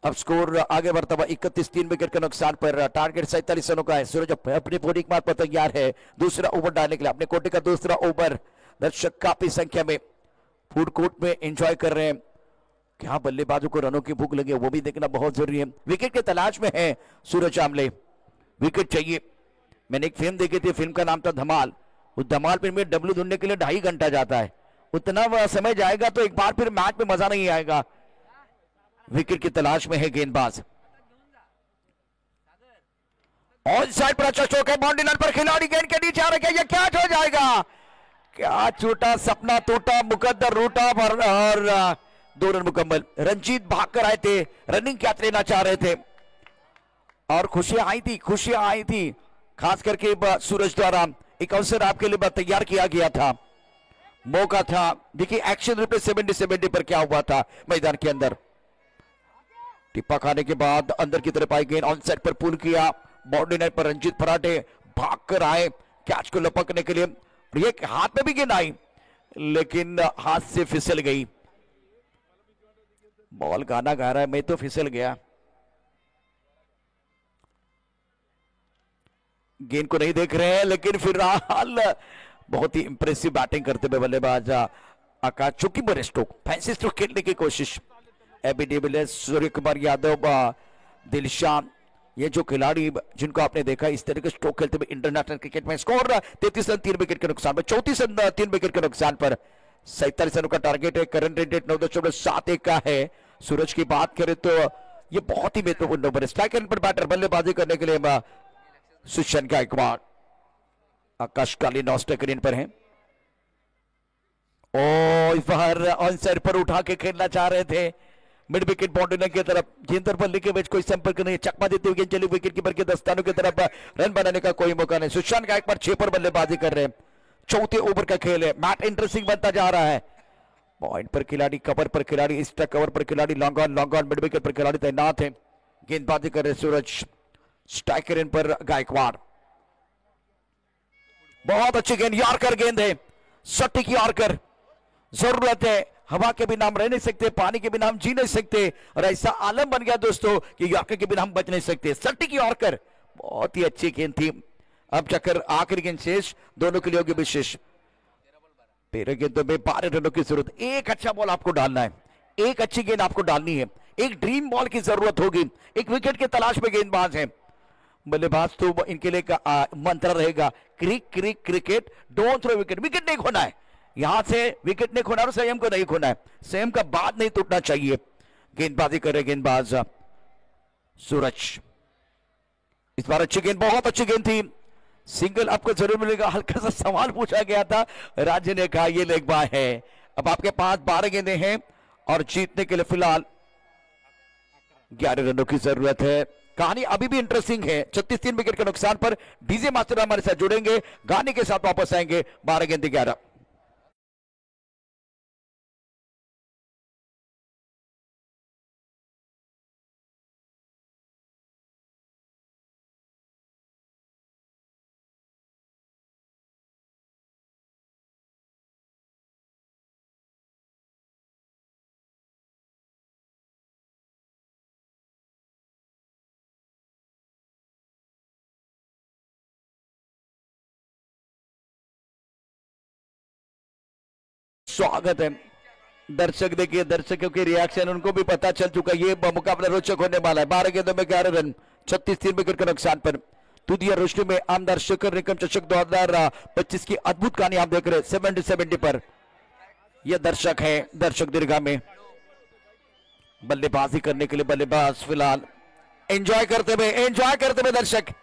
अब स्कोर आगे बढ़ता हुआ 31, 3 विकेट के नुकसान पर। टारगेट 47 रनों का है। सूरज अपनी बॉलिंग मार पर तैयार है दूसरा ओवर डालने के लिए, अपने कोटे का दूसरा ओवर। दर्शक काफी संख्या में फूड कोर्ट में एंजॉय कर रहे हैं। क्या बल्लेबाजों को रनों की भूख लगे वो भी देखना बहुत जरूरी है। विकेट के तलाश में है सूरज आमले, विकेट चाहिए। मैंने एक फिल्म देखी थी, फिल्म का नाम था धमाल। उस धमाल फिल्म में डब्ल्यू ढूंढने के लिए 2.5 घंटा जाता है, उतना समय जाएगा तो एक बार फिर मैच में मजा नहीं आएगा। विकेट की तलाश में है गेंदबाज। ऑन साइड पर अच्छा चौका, बाउंड्री लाइन पर खिलाड़ी गेंद के नीचे आ रहा है, यह क्या हो जाएगा? क्या छूटा, सपना टूटा, मुकद्दर रूटा और 2 रन मुकम्मल। रंजीत भाग कर आए थे, रनिंग कैच लेना चाह रहे थे और खुशियां आई थी, खास करके सूरज द्वारा एक अवसर आपके लिए तैयार किया गया था, मौका था। देखिए एक्शन रिप्ले 70 पर क्या हुआ था मैदान के अंदर। टिप्पा खाने के बाद अंदर की तरफ आई गेंद, ऑन साइड पर पुल किया, बाउंड्री लाइन पर रंजीत फराटे भाग कर आए कैच को लपकने के लिए। ये हाथ में भी गेंद आई लेकिन हाथ से फिसल गई। बॉल गाना गा रहा है, मैं तो फिसल गया। गेंद को नहीं देख रहे हैं लेकिन फिलहाल बहुत ही इंप्रेसिव बैटिंग करते हुए बल्लेबाज आकाश चुकी बड़े स्ट्रोक, फैंसी स्ट्रोक खेलने की कोशिश। एबी डिविलियर्स, सूर्य कुमार यादव, दिलशान, ये जो खिलाड़ी जिनको आपने देखा इस तरह के स्ट्रोक खेलते हुए इंटरनेशनल क्रिकेट में। स्कोर 33 रन 3 विकेट के नुकसान पर, 34 रन 3 विकेट के नुकसान पर। 47 रनों का टारगेट है। करंट रेट 9.71 का है। सूरज की बात करें तो ये बहुत ही महत्वपूर्ण नंबर है। स्ट्राइक रेट पर बैटर बल्लेबाजी करने के लिए सुशांत गायकवाड़, आकाश काली नॉस्टेकरीन पर है। इस बार ऑन साइड पर उठा के खेलना चाह रहे थे, मिड विकेट बाउंड्री लाइन की तरफ। गेंद पर लिखे मैच कोई संपर्क नहीं, चकमा देते हुए चली विकेट कीपर के दस्तानों की तरफ, रन बनाने का कोई मौका नहीं। सुशांत गायकवाड़ 6 पर बल्लेबाजी कर रहे हैं। चौथे ओवर का खेल है, मैच इंटरेस्टिंग बनता जा रहा है। पॉइंट पर खिलाड़ी, कवर पर खिलाड़ी, एक्स्ट्रा कवर पर खिलाड़ी, लॉन्ग ऑन मिड विकेट पर खिलाड़ी तैनात है। गेंदबाजी कर रहे सूरज, स्ट्राइकर इन पर गायकवाड़। बहुत अच्छी गेंद, यार्कर गेंद है। सटीक यॉर्कर, जरूरत है, हवा के बिना हम रह नहीं सकते, पानी के बिना हम जी नहीं सकते, और ऐसा आलम बन गया दोस्तों कि यॉर्कर के बिना हम बच नहीं सकते। सटीक यॉर्कर, बहुत ही अच्छी गेंद थी। अब चक्कर आखिरी गेंद शेष, दोनों के लिए होगी विशेष। 13 गेंदों में 12 रनों की जरूरत। एक अच्छा बॉल आपको डालना है, एक अच्छी गेंद आपको डालनी है, एक ड्रीम बॉल की जरूरत होगी। एक विकेट की तलाश में गेंदबाज है, बल्लेबाज तो इनके लिए मंत्र रहेगा crick crick cricket, don't throw wicket. Wicket नहीं खोना है, यहां से विकेट नहीं खोना और संयम को नहीं खोना है, संयम का बात नहीं टूटना चाहिए। गेंदबाजी कर रहे गेंदबाज सूरज, इस बार अच्छी गेंद, बहुत अच्छी गेंद थी। सिंगल आपको जरूर मिलेगा। हल्का सा सवाल पूछा गया था, राज्य ने कहा ये लेग बाय है। अब आपके पास 12 गेंदें हैं और जीतने के लिए फिलहाल 11 रनों की जरूरत है। कहानी अभी भी इंटरेस्टिंग है। 36 विकेट के नुकसान पर डीजे मास्टर हमारे साथ जुड़ेंगे, गाने के साथ वापस आएंगे। 12 गेंदें 11। स्वागत है। दर्शक देखिए, दर्शकों के रिएक्शन, उनको भी पता चल चुका है ये मुकाबला रोचक होने वाला है। 12 गेंदों में 11 रन, 36 विकेट के नुकसान पर तुदिया रोशनी में आमदार शिखर निगम चषक 2025 की अद्भुत कहानी आप देख रहे हैं 70 पर। यह दर्शक है, दर्शक दीर्घा में बल्लेबाजी करने के लिए बल्लेबाज फिलहाल एंजॉय करते हुए दर्शक,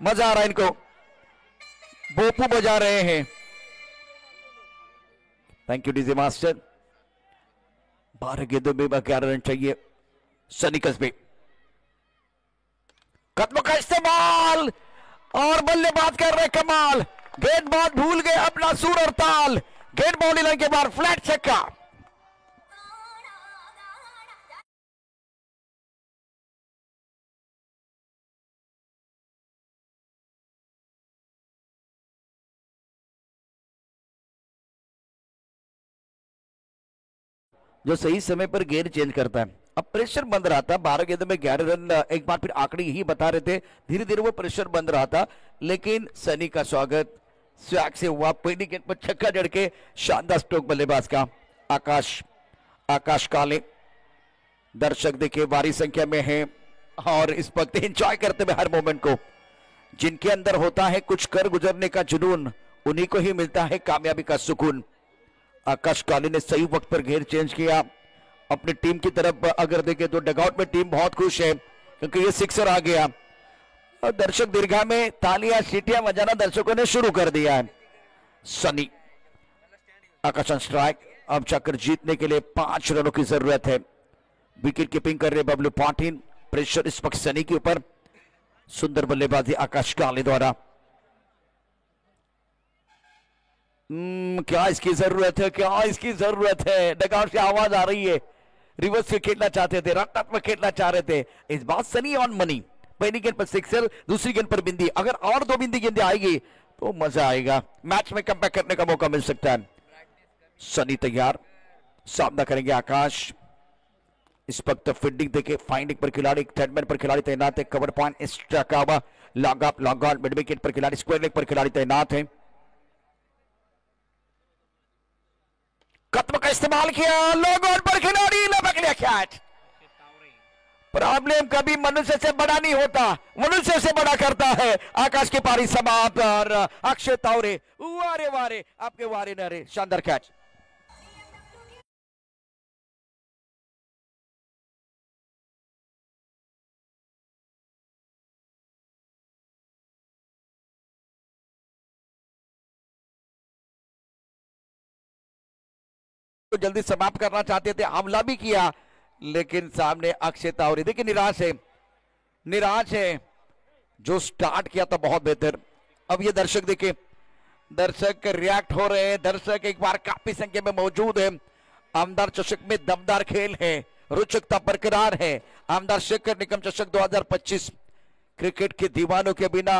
मजा आ रहा है इनको, बोपू बजा रहे हैं। Thank you DJ master. 12 गेंदों में 11 रन चाहिए। सनी कस्बे, कदमों का इस्तेमाल और बल्लेबाज कर रहे कमाल। गेंदबाज भूल गए अपना सुर और ताल। गेंद बाउंड्री लाइन के बाहर, फ्लैट छक्का। जो सही समय पर गेंद चेंज करता है। अब प्रेशर बंद रहा था, 12 गेंदों में 11 रन, एक बार फिर आंकड़े यही बता रहे थे, धीरे धीरे वो प्रेशर बंद रहा था। लेकिन सनी का स्वागत स्वैग से हुआ, पहली गेंद पर छक्का जड़ के शानदार स्ट्रोक बल्लेबाज का। आकाश काले, दर्शक देखिए भारी संख्या में है और इस वक्त एंजॉय करते हुए हर मोमेंट को। जिनके अंदर होता है कुछ कर गुजरने का जुनून, उन्हीं को ही मिलता है कामयाबी का सुकून। आकाश काली ने सही वक्त पर घेर चेंज किया। अपनी टीम की तरफ अगर देखें तो डगआउट में टीम बहुत खुश है क्योंकि ये सिक्सर आ गया और दर्शक दीर्घा में तालियां सीटियां बजाना दर्शकों ने शुरू कर दिया है। सनी, आकाश स्ट्राइक। अब चक्कर जीतने के लिए 5 रनों की जरूरत है। विकेट कीपिंग कर रहे बबलू पाटिल। प्रेशर इस वक्त सनी के ऊपर। सुंदर बल्लेबाजी आकाश काले द्वारा। क्या इसकी जरूरत है, क्या इसकी जरूरत है। डगआउट से आवाज आ रही है, रिवर्स से खेलना चाहते थे, रक्षात्मक खेलना चाह रहे थे। इस बात सनी ऑन मनी। पहली गेंद पर सिक्सर, दूसरी गेंद पर बिंदी। अगर और 2 बिंदी गेंदें आएगी तो मजा आएगा, मैच में कमबैक करने का मौका मिल सकता है। सनी तैयार, सामना करेंगे आकाश। इस वक्त फील्डिंग देखे, फाइंडिंग पर खिलाड़ी, थर्डमैन पर खिलाड़ी तैनात है। Cover point extra cover, long off long on, mid wicket पर खिलाड़ी, स्क्वायर लेग पर खिलाड़ी तैनात है। कदम का इस्तेमाल किया, लॉन्ग ऑन पर खिलाड़ी, लपक लिया कैच। प्रॉब्लम कभी मनुष्य से बड़ा नहीं होता, मनुष्य से बड़ा करता है। आकाश की पारी समाप्त और अक्षय तावरे, वारे वारे आपके वारे नारे, शानदार कैच। तो जल्दी समाप्त करना चाहते थे, हमला भी किया, लेकिन सामने अक्षय तावरे देखिए निराश है। जो स्टार्ट किया था बहुत बेहतर। अब ये दर्शक देखिए, दर्शक रिएक्ट हो रहे हैं। दर्शक एक बार काफी संख्या में मौजूद है। आमदार चषक में दमदार खेल है, रोचकता बरकरार है। आमदार शेखर निगम चषक 2025। क्रिकेट के दीवानों के बिना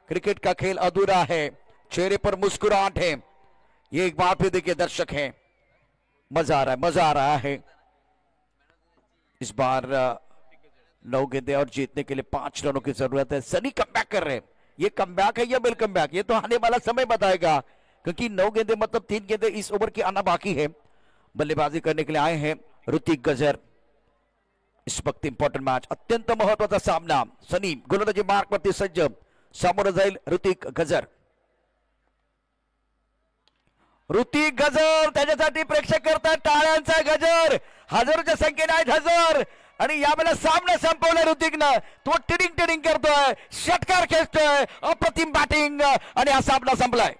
क्रिकेट का खेल अधूरा है। चेहरे पर मुस्कुराहट है। ये एक बार फिर देखिए दर्शक हैं, मजा आ रहा है, मजा आ रहा है। इस बार 9 गेंदे और जीतने के लिए 5 रनों की जरूरत है। सनी कमबैक कर रहे हैं, ये कमबैक है या बिल कमबैक, ये तो आने वाला समय बताएगा, क्योंकि 9 गेंदे मतलब 3 गेंदे इस ओवर की आना बाकी है। बल्लेबाजी करने के लिए आए हैं ऋतिक गजर। इस वक्त इंपॉर्टंट मैच, अत्यंत महत्वाचा सामना। सनी गोलंदाजी मार्क वरती सज्ज, सामोरं जाईल ऋतिक गजर। ऋतिक गजर, त्याच्यासाठी प्रेक्षक करतात टाळ्यांचा गजर, हजारोच्या संख्येने आहेत हजार। आणि यावेळेला सामना संपवलाय ऋतिकनं, तो टिडिंग टिडिंग करतोय, षटकार खेचतोय, अप्रतिम बॅटिंग आणि हा सामना संपलाय।